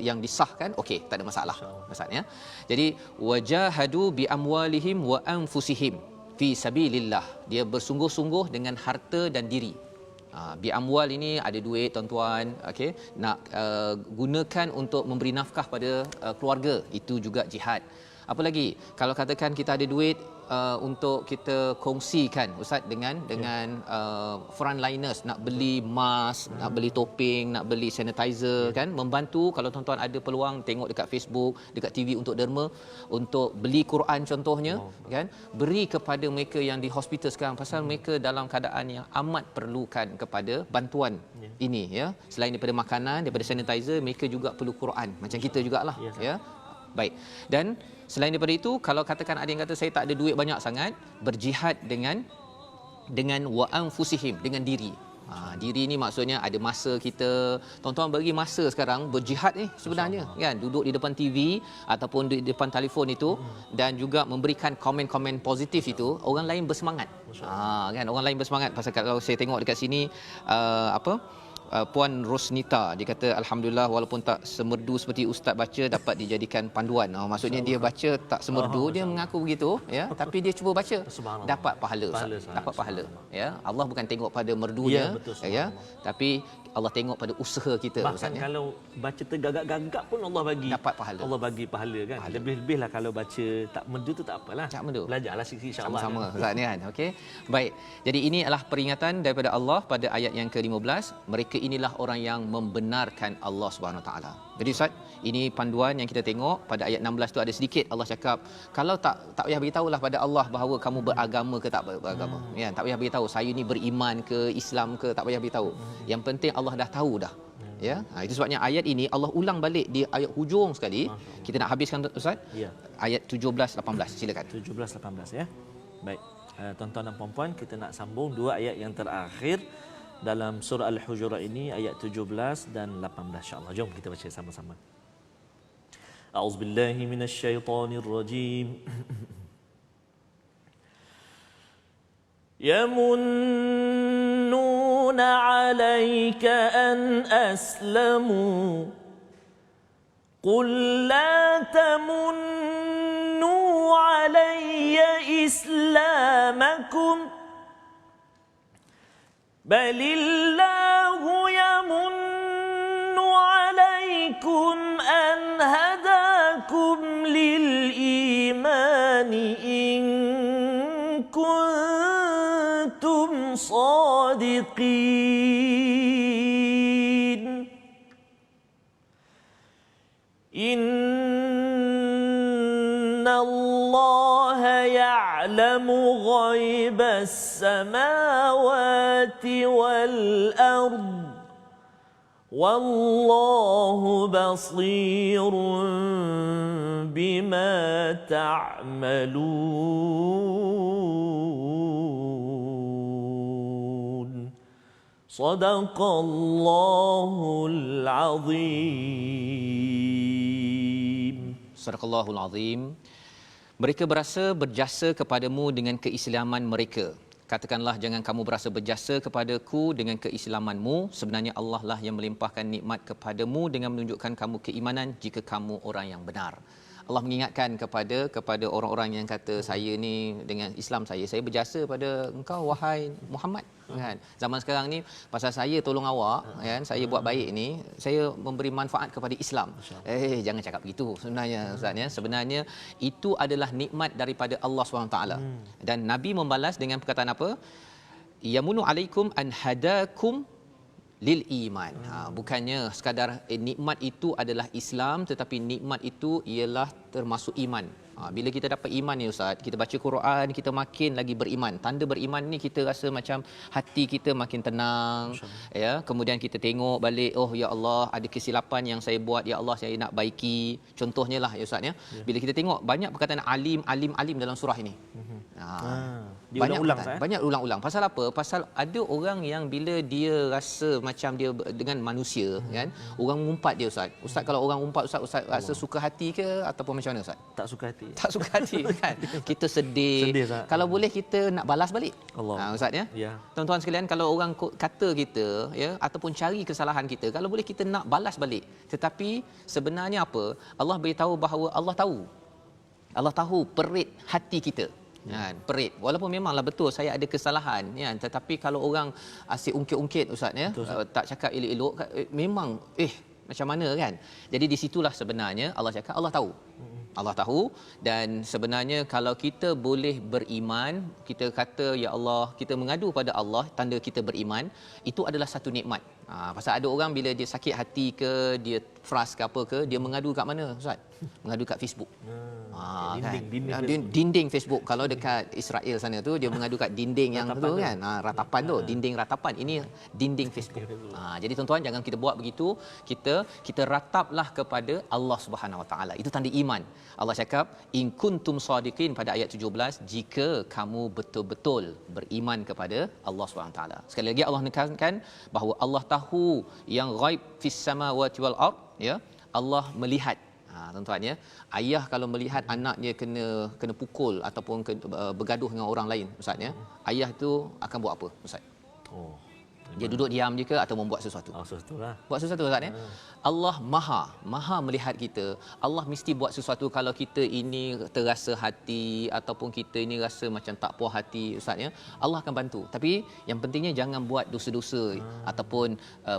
B: yang disahkan, tak ada masalah, maksudnya. Jadi wajahadu bi amwalihim wa anfusihim fi sabilillah, dia bersungguh-sungguh dengan harta dan diri. Bi amwal ini ada duit tuan-tuan, okey, nak gunakan untuk memberi nafkah pada keluarga, itu juga jihad. Apa lagi kalau katakan kita ada duit untuk kita kongsikan Ustaz dengan frontliners, nak beli mask, nak beli topeng, nak beli sanitizer, kan, membantu. Kalau tuan-tuan ada peluang tengok dekat Facebook, dekat TV untuk derma, untuk beli Quran contohnya, kan, beri kepada mereka yang di hospital sekarang, pasal mereka dalam keadaan yang amat perlukan kepada bantuan ini, ya. Selain daripada makanan, daripada sanitizer, mereka juga perlu Quran macam kita jugalah, ya. Baik. Dan selain daripada itu, kalau katakan ada yang kata saya tak ada duit banyak sangat, berjihad dengan wa anfusihim, dengan diri. Diri ni maksudnya ada masa kita, tuan-tuan bagi masa sekarang berjihad ni sebenarnya, kan, duduk di depan TV ataupun di depan telefon itu, dan juga memberikan komen-komen positif itu, orang lain bersemangat. Kan, orang lain bersemangat. Pasal kalau saya tengok dekat sini Puan Rosnita, dia kata alhamdulillah walaupun tak semerdu seperti ustaz baca, dapat dijadikan panduan. Maksudnya dia baca tak semerdu, dia mengaku begitu, ya, tapi dia cuba baca, dapat pahala, dapat pahala, ya. Allah bukan tengok pada merdunya, ya, tapi Allah tengok pada usaha kita.
A: Bahkan kalau baca tergagap-gagap pun Allah bagi dapat pahala. Allah bagi pahala, kan. Lebih-lebihlah kalau baca tak merdu tu tak apalah. Tak merdu. Belajarlah sikit insya-Allah.
B: Sama-sama Ustaz ni, kan. Okey. Baik. Jadi ini adalah peringatan daripada Allah pada ayat yang ke-15. Mereka inilah orang yang membenarkan Allah Subhanahu Wa Taala. Jadi Ustaz, ini panduan yang kita tengok pada ayat 16 tu ada sedikit Allah cakap, kalau tak payah beritahulah pada Allah bahawa kamu beragama ke tak beragama. Ya, tak payah beritahu saya ni beriman ke Islam ke, tak payah beritahu. Yang penting Allah dah tahu dah. Ya, itu sebabnya ayat ini Allah ulang balik di ayat hujung sekali. Kita nak habiskan Ustaz. Ya. Ayat 17 18. Silakan. 17
A: 18, ya. Baik. Tuan-tuan dan puan-puan, kita nak sambung dua ayat yang terakhir dalam surah Al-Hujurat ini, ayat 17 dan 18, insya-Allah. Jom kita baca sama-sama. A'udzubillahi minasyaitonirrajim. يمنون عليك أن أسلموا قل لا تمنوا إسلامكم بل الله يمن عليكم أن هداكم للإيمان إن كنتم صادقين إن الله يعلم غيب السماوات والأرض والله بصير بما تعملون صدق الله العظيم.
B: Sadaqallahul Azim. Mereka berasa berjasa kepadamu dengan keislaman mereka. Katakanlah, jangan kamu berasa berjasa kepadaku dengan keislamanmu. Sebenarnya Allah lah yang melimpahkan nikmat kepadamu dengan menunjukkan kamu keimanan jika kamu orang yang benar. Allah mengingatkan kepada orang-orang yang kata saya ni dengan Islam saya berjasa pada engkau wahai Muhammad, kan. Zaman sekarang ni pasal saya tolong awak, kan, saya buat baik ni, saya memberi manfaat kepada Islam. Jangan cakap begitu sebenarnya, Ustaz, ya. Sebenarnya itu adalah nikmat daripada Allah SWT. Dan Nabi membalas dengan perkataan apa? Yamunu alaikum an hadakum lil iman. Bukannya sekadar nikmat itu adalah Islam, tetapi nikmat itu ialah termasuk iman. Bila kita dapat iman ni, Ustaz, kita baca Quran, kita makin lagi beriman. Tanda beriman ni kita rasa macam hati kita makin tenang, ya. Kemudian kita tengok balik, oh ya Allah, ada kesilapan yang saya buat, ya Allah saya nak baiki. Contohnya lah, ya Ustaz, ya. Bila kita tengok banyak perkataan alim dalam surah ini. Banyak ulang-ulang. Pasal apa? Pasal ada orang yang bila dia rasa macam dia dengan manusia, kan, orang mengumpat dia, Ustaz. Ustaz, kalau orang umpat, Ustaz rasa suka hati ke ataupun macam mana, Ustaz?
A: Tak suka hati.
B: Tak suka hati, kan. Kita sedih. Kalau boleh kita nak balas balik. Ustaz, ya. Tuan-tuan sekalian, kalau orang kata kita, ya, ataupun cari kesalahan kita, kalau boleh kita nak balas balik. Tetapi sebenarnya apa? Allah beritahu bahawa Allah tahu perit hati kita. Perit. Walaupun memanglah betul saya ada kesalahan, ya, tetapi kalau orang asyik ungkit-ungkit, Ustaz, ya, tak cakap elok-elok, memang macam mana, kan. Jadi di situlah sebenarnya Allah cakap Allah tahu. Allah tahu. Dan sebenarnya kalau kita boleh beriman, kita kata ya Allah, kita mengadu pada Allah, tanda kita beriman, itu adalah satu nikmat. Pasal ada orang bila dia sakit hati ke, dia frust ke apa ke, dia mengadu kat mana, Ustaz? Mengadu kat Facebook. Dinding Facebook. Kalau dekat Israel sana tu, dia mengadu kat dinding yang tu, kan, ratapan tu, dinding ratapan. Ini dinding Facebook. Jadi tuan-tuan, jangan kita buat begitu. Kita rataplah kepada Allah Subhanahu Wa Taala. Itu tanda iman. Allah cakap in kuntum sadiqin pada ayat 17, jika kamu betul-betul beriman kepada Allah Subhanahu Wa Taala. Sekali lagi Allah menekankan bahawa Allah tahu yang ghaib fis samawati wal ard, ya. Allah melihat. Tuan-tuan, ya, ayah kalau melihat anaknya kena pukul ataupun bergaduh dengan orang lain, Ustaz, ya, ayah tu akan buat apa, Ustaz? Dia duduk diam je ke atau membuat sesuatu? Buat sesuatu, Ustaz, ya. Allah maha melihat kita. Allah mesti buat sesuatu kalau kita ini terasa hati ataupun kita ini rasa macam tak puas hati, Ustaz, ya. Allah akan bantu. Tapi yang pentingnya jangan buat dosa-dosa ataupun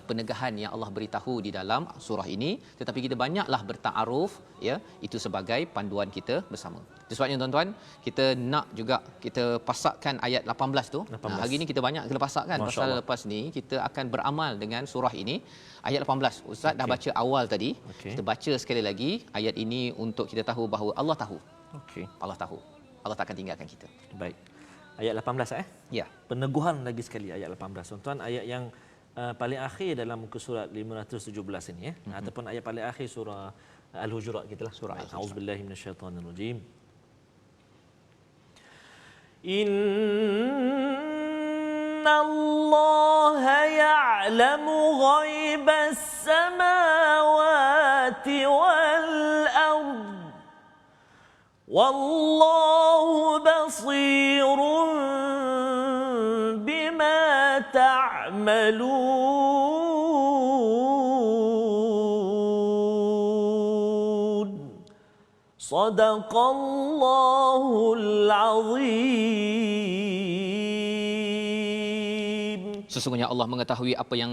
B: penegahan yang Allah beritahu di dalam surah ini, tetapi kita banyaklah bertaaruf, ya, itu sebagai panduan kita bersama. Itu sebabnya tuan-tuan, kita nak juga kita pasakkan ayat 18 tu. Hari ini kita banyak kena pasakkan. Pasal lepas ni kita akan beramal dengan surah ini. Ayat 18, Ustaz dah baca awal tadi. Kita baca sekali lagi ayat ini untuk kita tahu bahawa Allah tahu. Allah tahu. Allah tak akan tinggalkan kita.
A: Baik. Ayat 18,
B: Ya.
A: Peneguhan lagi sekali ayat 18. Tuan-tuan, ayat yang paling akhir dalam muka surat 517 ini, ya. Ataupun ayat paling akhir surah Al-Hujurat kita lah. Surah A'udzubillahi minasyaitonirrajim. Inna Allah ya'lamu ghaibas samawati wal ard wallahu basirun bima ta'malun. Sadaqallahul Azim.
B: Sesungguhnya Allah mengetahui apa yang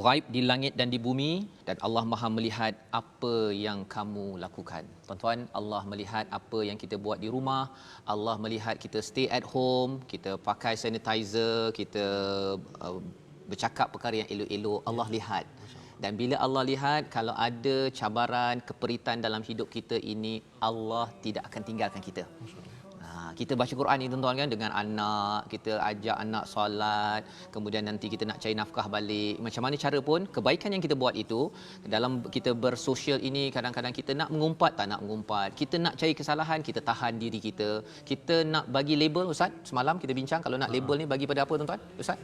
B: ghaib di langit dan di bumi, dan Allah Maha melihat apa yang kamu lakukan. Tuan-tuan, Allah melihat apa yang kita buat di rumah, Allah melihat kita stay at home, kita pakai sanitizer, kita bercakap perkara yang elok-elok, Allah lihat. Dan bila Allah lihat, kalau ada cabaran, keperitan dalam hidup kita ini, Allah tidak akan tinggalkan kita. Kita baca Quran ni tuan-tuan kan, dengan anak, kita ajak anak solat, kemudian nanti kita nak cari nafkah balik. Macam mana cara pun, kebaikan yang kita buat itu, dalam kita bersosial ini, kadang-kadang kita nak mengumpat, tak nak mengumpat. Kita nak cari kesalahan, kita tahan diri kita. Kita nak bagi label, Ustaz. Semalam kita bincang, kalau nak label ni bagi pada apa tuan-tuan? Ustaz?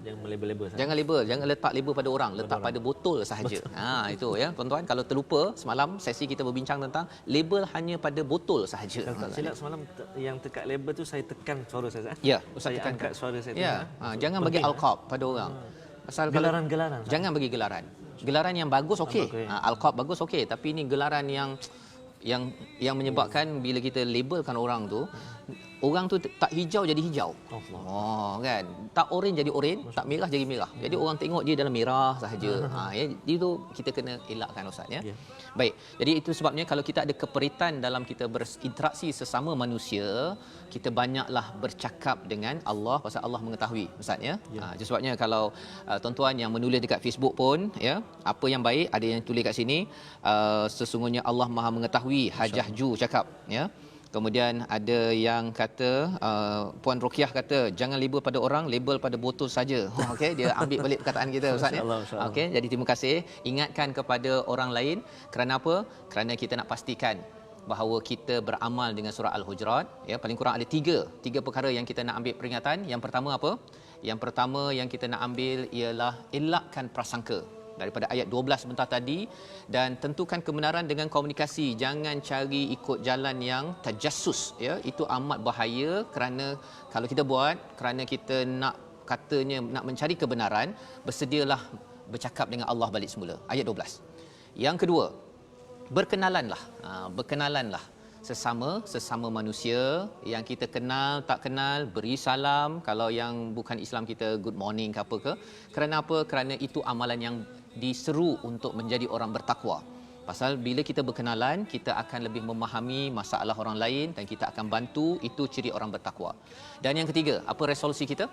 A: Jangan melabel-label.
B: Jangan label, jangan letak label pada orang, letak pada botol sahaja. Itu ya, tuan-tuan. Kalau terlupa, semalam sesi kita berbincang tentang label hanya pada botol sahaja.
A: Kalau tak silap semalam yang tekat label tu saya tekan suara saya.
B: Ya, Ustaz
A: saya
B: tekan
A: angkat suara saya.
B: Ya, jangan bagi alqab pada orang. Pasal
A: gelaran-gelaran.
B: Jangan bagi gelaran. Gelaran yang bagus okey. Alqab bagus okey, tapi ini gelaran yang menyebabkan bila kita labelkan orang tu, orang tu tak hijau jadi hijau. Kan? Tak oren jadi oren, tak merah jadi merah. Jadi orang tengok dia dalam merah sahaja. Itu kita kena elakkan, Ustaz ya. Baik. Jadi itu sebabnya kalau kita ada keperitan dalam kita berinteraksi sesama manusia, kita banyaklah bercakap dengan Allah, pasal Allah mengetahui, Ustaz ya. Itu sebabnya kalau tuan-tuan yang menulis dekat Facebook pun ya, apa yang baik ada yang tulis kat sini, sesungguhnya Allah Maha mengetahui, Hajah Ju cakap ya. Kemudian ada yang kata, Puan Rokiah kata, jangan label pada orang, label pada botol saja. Okey, dia ambil balik perkataan kita, Ustaz ya. Okey, jadi terima kasih. Ingatkan kepada orang lain. Kerana apa? Kerana kita nak pastikan bahawa kita beramal dengan surah Al-Hujurat. Ya, paling kurang ada tiga perkara yang kita nak ambil peringatan. Yang pertama apa? Yang pertama yang kita nak ambil ialah elakkan prasangka. Daripada ayat 12 sebentar tadi, dan tentukan kebenaran dengan komunikasi. Jangan cari ikut jalan yang tajassus ya, itu amat bahaya. Kerana kalau kita buat kerana kita nak katanya nak mencari kebenaran, bersedialah bercakap dengan Allah balik semula. Ayat 12. Yang kedua, berkenalanlah sesama manusia yang kita kenal tak kenal, beri salam. Kalau yang bukan Islam kita good morning ke apa ke. Kerana apa? Kerana itu amalan yang diseru untuk menjadi orang bertakwa. Pasal bila kita berkenalan, kita akan lebih memahami masalah orang lain dan kita akan bantu. Itu ciri orang bertakwa. Dan yang ketiga, apa resolusi kita?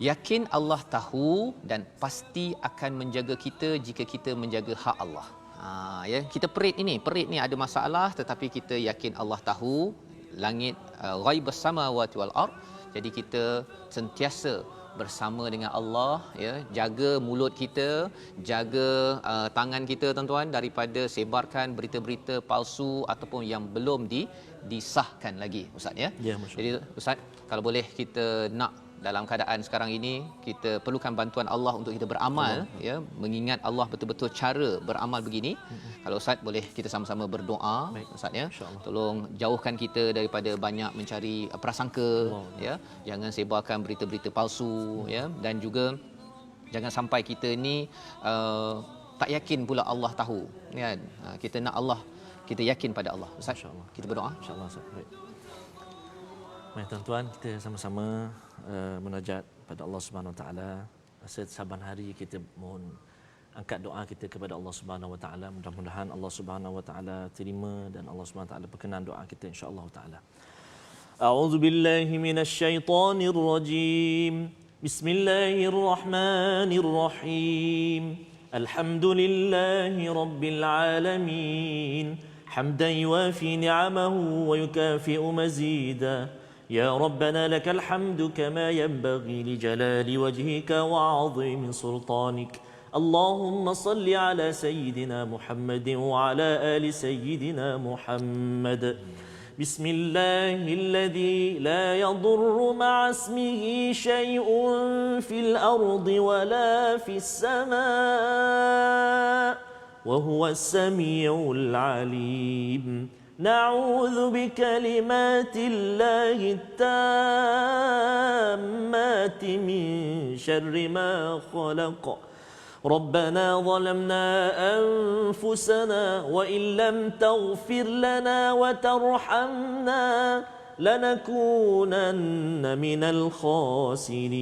B: Yakin Allah tahu dan pasti akan menjaga kita jika kita menjaga hak Allah. Ya, kita perit ni ada masalah, tetapi kita yakin Allah tahu. Langit ghaibus samawati wal ard. Jadi kita sentiasa bersama dengan Allah ya, jaga mulut kita, jaga tangan kita tuan-tuan daripada sebarkan berita-berita palsu ataupun yang belum disahkan lagi, Ustaz ya. Jadi Ustaz, kalau boleh kita nak dalam keadaan sekarang ini, kita perlukan bantuan Allah untuk kita beramal ya, mengingat Allah betul-betul cara beramal begini. Kalau Ustaz boleh kita sama-sama berdoa. Baik, Ustaz ya. Tolong jauhkan kita daripada banyak mencari prasangka ya. Jangan sebarkan berita-berita palsu ya, dan juga jangan sampai kita ni tak yakin pula Allah tahu kan. Kita nak Allah, kita yakin pada Allah. Ustaz, insya-Allah kita berdoa.
A: Insya-Allah, Ustaz. Baik. Baik tuan-tuan, kita sama-sama munajat pada Allah Subhanahu Wa Taala. Saban hari kita mohon angkat doa kita kepada Allah Subhanahu Wa Taala. Mudah-mudahan Allah Subhanahu Wa Taala terima dan Allah Subhanahu Wa Taala berkenan doa kita, insya-Allah taala. A'udzu billahi minasy syaithanir rajim. Bismillahirrahmanirrahim. Alhamdulillahi rabbil alamin. Hamdan yuwafi ni'amahu wa yukafi'u mazida. يا ربنا لك الحمد كما ينبغي لجلال وجهك وعظيم سلطانك. اللهم صل على سيدنا محمد وعلى آل سيدنا محمد. بسم الله الذي لا يضر مع اسمه شيء في الأرض ولا في السماء وهو السميع العليم. نعوذ بكلمات الله التامات من شر ما خلق ربنا ظلمنا أنفسنا وإن لم تغفر لنا وترحمنا لنكونن من الخاسرين.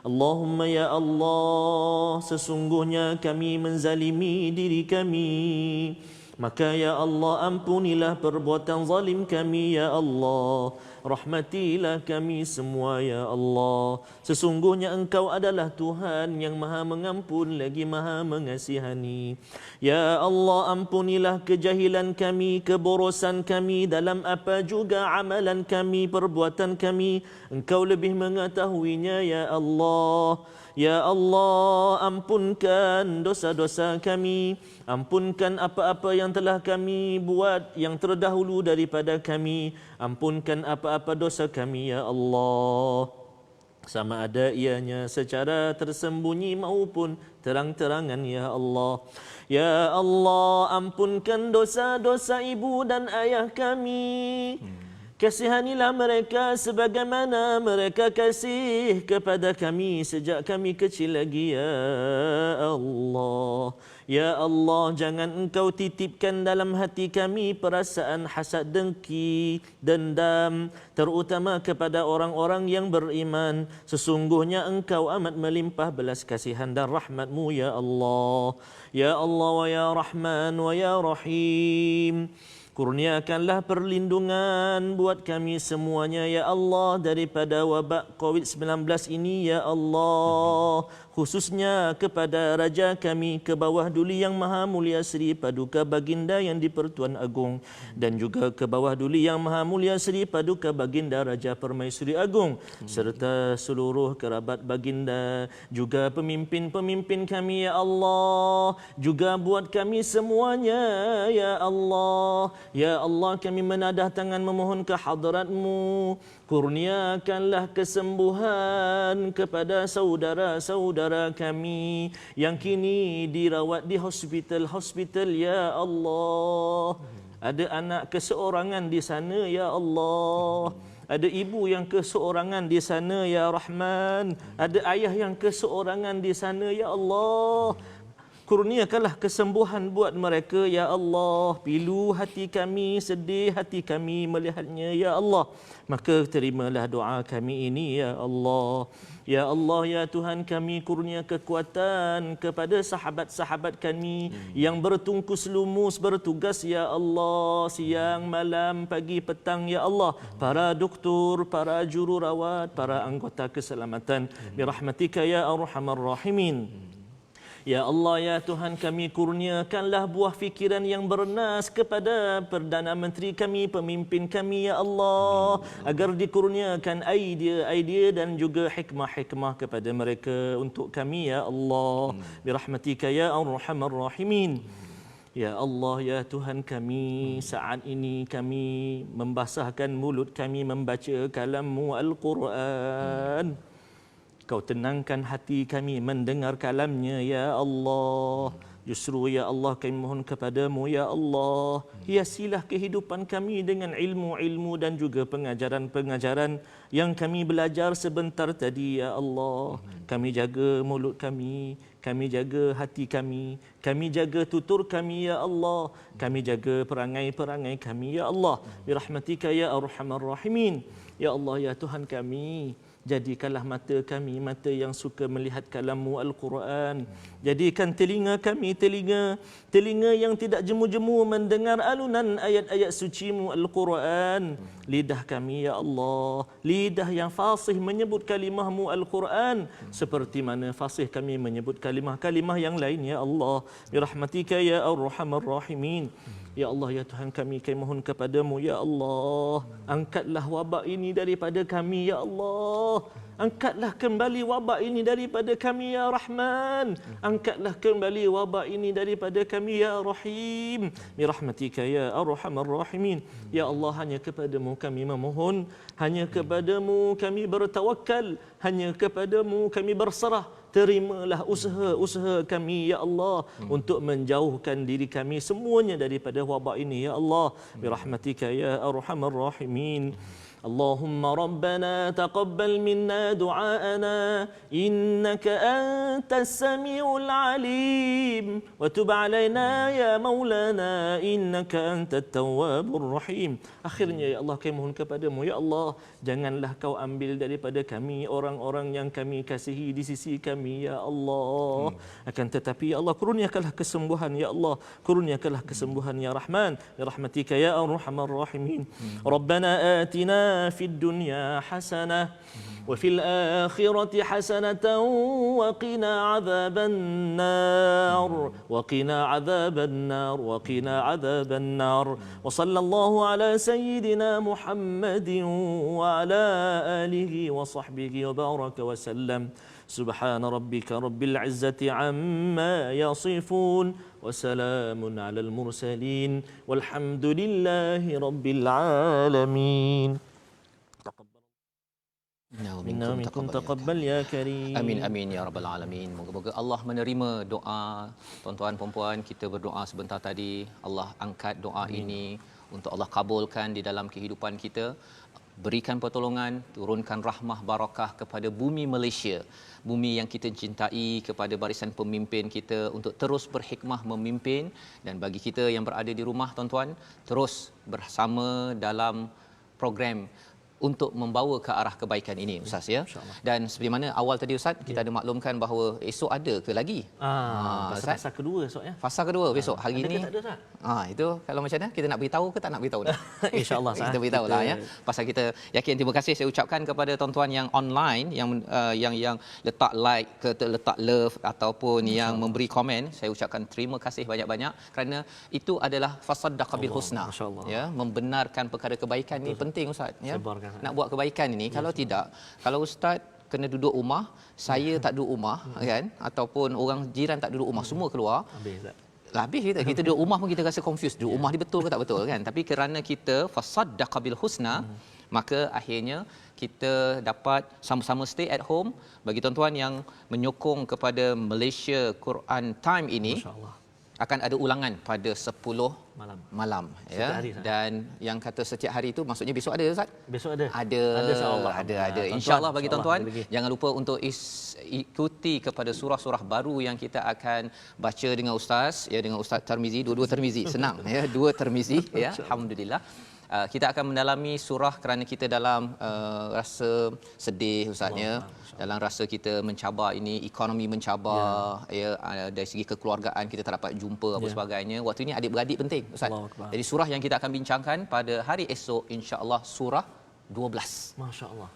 A: Allahumma ya Allah, sesungguhnya kami menzalimi diri kami, maka ya Allah ampunilah perbuatan zalim kami ya Allah. Rahmatilah kami semua ya Allah. Sesungguhnya Engkau adalah Tuhan yang Maha Mengampun lagi Maha Mengasihani. Ya Allah, ampunilah kejahilan kami, keborosan kami dalam apa juga amalan kami, perbuatan kami. Engkau lebih mengetahuinya ya Allah. Ya Allah, ampunkan dosa-dosa kami, ampunkan apa-apa yang telah kami buat yang terdahulu daripada kami, ampunkan apa-apa dosa kami ya Allah, sama ada ianya secara tersembunyi maupun terang-terangan ya Allah. Ya Allah, ampunkan dosa-dosa ibu dan ayah kami. Kasihanilah mereka sebagaimana mereka kasih kepada kami sejak kami kecil lagi ya Allah. Ya Allah, jangan Engkau titipkan dalam hati kami perasaan hasad, dengki, dendam, terutama kepada orang-orang yang beriman. Sesungguhnya Engkau amat melimpah belas kasihan dan rahmat-Mu ya Allah. Ya Allah wa ya Rahman wa ya Rahim. Kurniakanlah perlindungan buat kami semuanya ya Allah daripada wabak COVID-19 ini ya Allah. Khususnya kepada Raja kami ke bawah duli Yang Maha Mulia Sri Paduka Baginda yang di-Pertuan Agong, dan juga ke bawah duli Yang Maha Mulia Sri Paduka Baginda Raja Permaisuri Agong, serta seluruh kerabat Baginda, juga pemimpin-pemimpin kami ya Allah, juga buat kami semuanya ya Allah. Ya Allah, kami menadah tangan memohon ke hadrat-Mu, kurniakanlah kesembuhan kepada saudara-saudara kami yang kini dirawat di hospital-hospital ya Allah. Ada anak keseorangan di sana ya Allah. Ada ibu yang keseorangan di sana ya Rahman. Ada ayah yang keseorangan di sana ya Allah. Kurniakanlah kesembuhan buat mereka ya Allah. Pilu hati kami, sedih hati kami melihatnya ya Allah. Maka terimalah doa kami ini ya Allah. Ya Allah, ya Tuhan kami, kurnia kekuatan kepada sahabat-sahabat kami yang bertungkus lumus bertugas ya Allah, siang, malam, pagi, petang ya Allah. Para doktor, para jururawat, para anggota keselamatan. Birahmatika ya Arhamar Rahimin. Ya Allah, ya Tuhan kami, kurniakanlah buah fikiran yang bernas kepada Perdana Menteri kami, pemimpin kami ya Allah, agar dikurniakan idea dan juga hikmah-hikmah kepada mereka untuk kami ya Allah. Birahmatika ya Arhamar Rahimin. Ya Allah, ya Tuhan kami, saat ini kami membasahkan mulut kami membaca kalam-Mu Al-Quran. Kau tenangkan hati kami mendengar kalamnya ya Allah. Justru ya Allah kami mohon kepadamu ya Allah, hiasilah kehidupan kami dengan ilmu-ilmu dan juga pengajaran-pengajaran yang kami belajar sebentar tadi ya Allah. Kami jaga mulut kami jaga hati kami jaga tutur kami ya Allah, kami jaga perangai-perangai kami ya Allah. Birahmatika ya Arhamar Rahimin. Ya Allah, ya Tuhan kami, jadikanlah mata kami mata yang suka melihat kalam-Mu Al-Quran. Jadikan telinga kami telinga yang tidak jemu-jemu mendengar alunan ayat-ayat suci-Mu Al-Quran. Lidah kami ya Allah, lidah yang fasih menyebut kalimah-Mu Al-Quran seperti mana fasih kami menyebut kalimah-kalimah yang lain ya Allah. Birahmatika ya Arhamar Rahimin. Ya Allah, ya Tuhan kami mohon kepadamu ya Allah, angkatlah wabak ini daripada kami ya Allah. Angkatlah kembali wabak ini daripada kami ya Rahman. Angkatlah kembali wabak ini daripada kami ya Rahim. Birahmatika ya Arhamar Rahimin. Ya Allah, hanya kepadamu kami memohon, hanya kepadamu kami bertawakal, hanya kepadamu kami berserah. Terimalah usaha-usaha kami ya Allah untuk menjauhkan diri kami semuanya daripada wabak ini ya Allah. Birahmatika ya Arhamar Rahimin. Allahumma rabbana taqabbal minna du'aana innaka antas samiul alim wa tub alaina ya maulana innaka antat tawwabur rahim. Akhirnya ya Allah kami mohon kepadamu, ya Allah janganlah kau ambil daripada kami orang-orang yang kami kasihi di sisi kami ya Allah. Akan tetapi ya Allah kurniakanlah kesembuhan ya Allah, kurniakanlah kesembuhan ya Rahman, ya rahmatika ya arhamar rahimin. Rabbana atina fid dunya hasanah wa fil akhirati hasanatan wa qina adzaban nar wa qina adzaban nar wa qina adzaban nar. Wa sallallahu ala sayyidina Muhammadin wa ala alihi wa sahbihi wa baraka wa sallam. سبحان ربك رب العزة عما يصفون وسلام على المرسلين والحمد لله رب العالمين. Minna minkum taqabbal ya karim.
B: Amin amin ya rabbal alamin. Moga-moga Allah menerima doa tuan-tuan puan-puan kita berdoa sebentar tadi. Allah angkat doa ini untuk Allah kabulkan di dalam kehidupan kita. Berikan pertolongan, turunkan rahmah barakah kepada bumi Malaysia, bumi yang kita cintai, kepada barisan pemimpin kita untuk terus berhikmah memimpin, dan bagi kita yang berada di rumah tuan-tuan, terus bersama dalam program untuk membawa ke arah kebaikan ini Ustaz ya. Dan seperti mana awal tadi Ustaz kita ada maklumkan bahawa esok ada ke lagi?
A: Fasa kedua esok ya.
B: Fasa kedua besok. Hari ini
A: tak ada tak?
B: Itu kalau macam mana kita nak beritahu ke tak nak beritahu dah?
A: InsyaAllah
B: kita beritahu lah ya. Pasal kita yakin, terima kasih saya ucapkan kepada tuan-tuan yang online yang letak like ke letak love ataupun yang memberi komen. Saya ucapkan terima kasih banyak-banyak kerana itu adalah fasaddaqa bil husna. Ya, membenarkan perkara kebaikan ni penting Ustaz ya. Nak buat kebaikan ini, kalau tidak, kalau ustaz kena duduk rumah, saya tak duduk rumah kan, ataupun orang jiran tak duduk rumah, semua keluar, habis kita duduk rumah pun kita rasa confused, duduk rumah ni betul ke tak betul kan. Tapi kerana kita fasaddaqa bil husna, maka akhirnya kita dapat sama-sama stay at home. Bagi tuan-tuan yang menyokong kepada Malaysia Quran Time ini, akan ada ulangan pada 10 malam ya. Dan yang kata setiap hari itu maksudnya besok ada Ustaz?
A: Besok ada.
B: Ada. Insya-Allah bagi tuan-tuan jangan lupa untuk ikuti kepada surah-surah baru yang kita akan baca dengan ustaz ya, dengan Ustaz Tarmizi, dua-dua Tarmizi. Senang ya, dua Tarmizi ya. Alhamdulillah. Kita akan mendalami surah kerana kita dalam rasa sedih Ustaznya, dalam rasa kita mencabar ini, ekonomi mencabar ya, dari segi kekeluargaan kita tak dapat jumpa apa sebagainya. Waktu ini adik-beradik penting Ustaz. Jadi surah yang kita akan bincangkan pada hari esok insya-Allah surah 12.
A: Masya-Allah.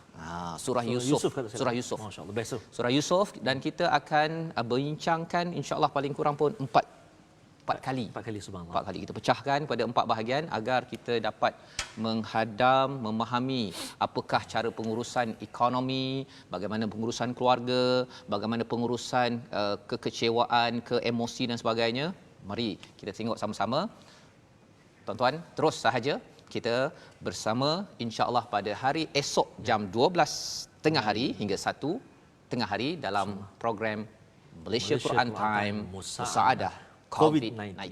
B: Surah Yusuf. Surah Yusuf.
A: Masya-Allah. Besok
B: surah Yusuf, dan kita akan bincangkan insya-Allah paling kurang pun 4 kali subhanallah. 4 kali kita pecahkan pada 4 bahagian agar kita dapat menghadam, memahami apakah cara pengurusan ekonomi, bagaimana pengurusan keluarga, bagaimana pengurusan kekecewaan, keemosi dan sebagainya. Mari kita tengok sama-sama. Tuan-tuan, terus sahaja kita bersama insya-Allah pada hari esok jam 12 tengah hari hingga 1 tengah hari dalam program Malaysia Quran Time Musaadah COVID-19.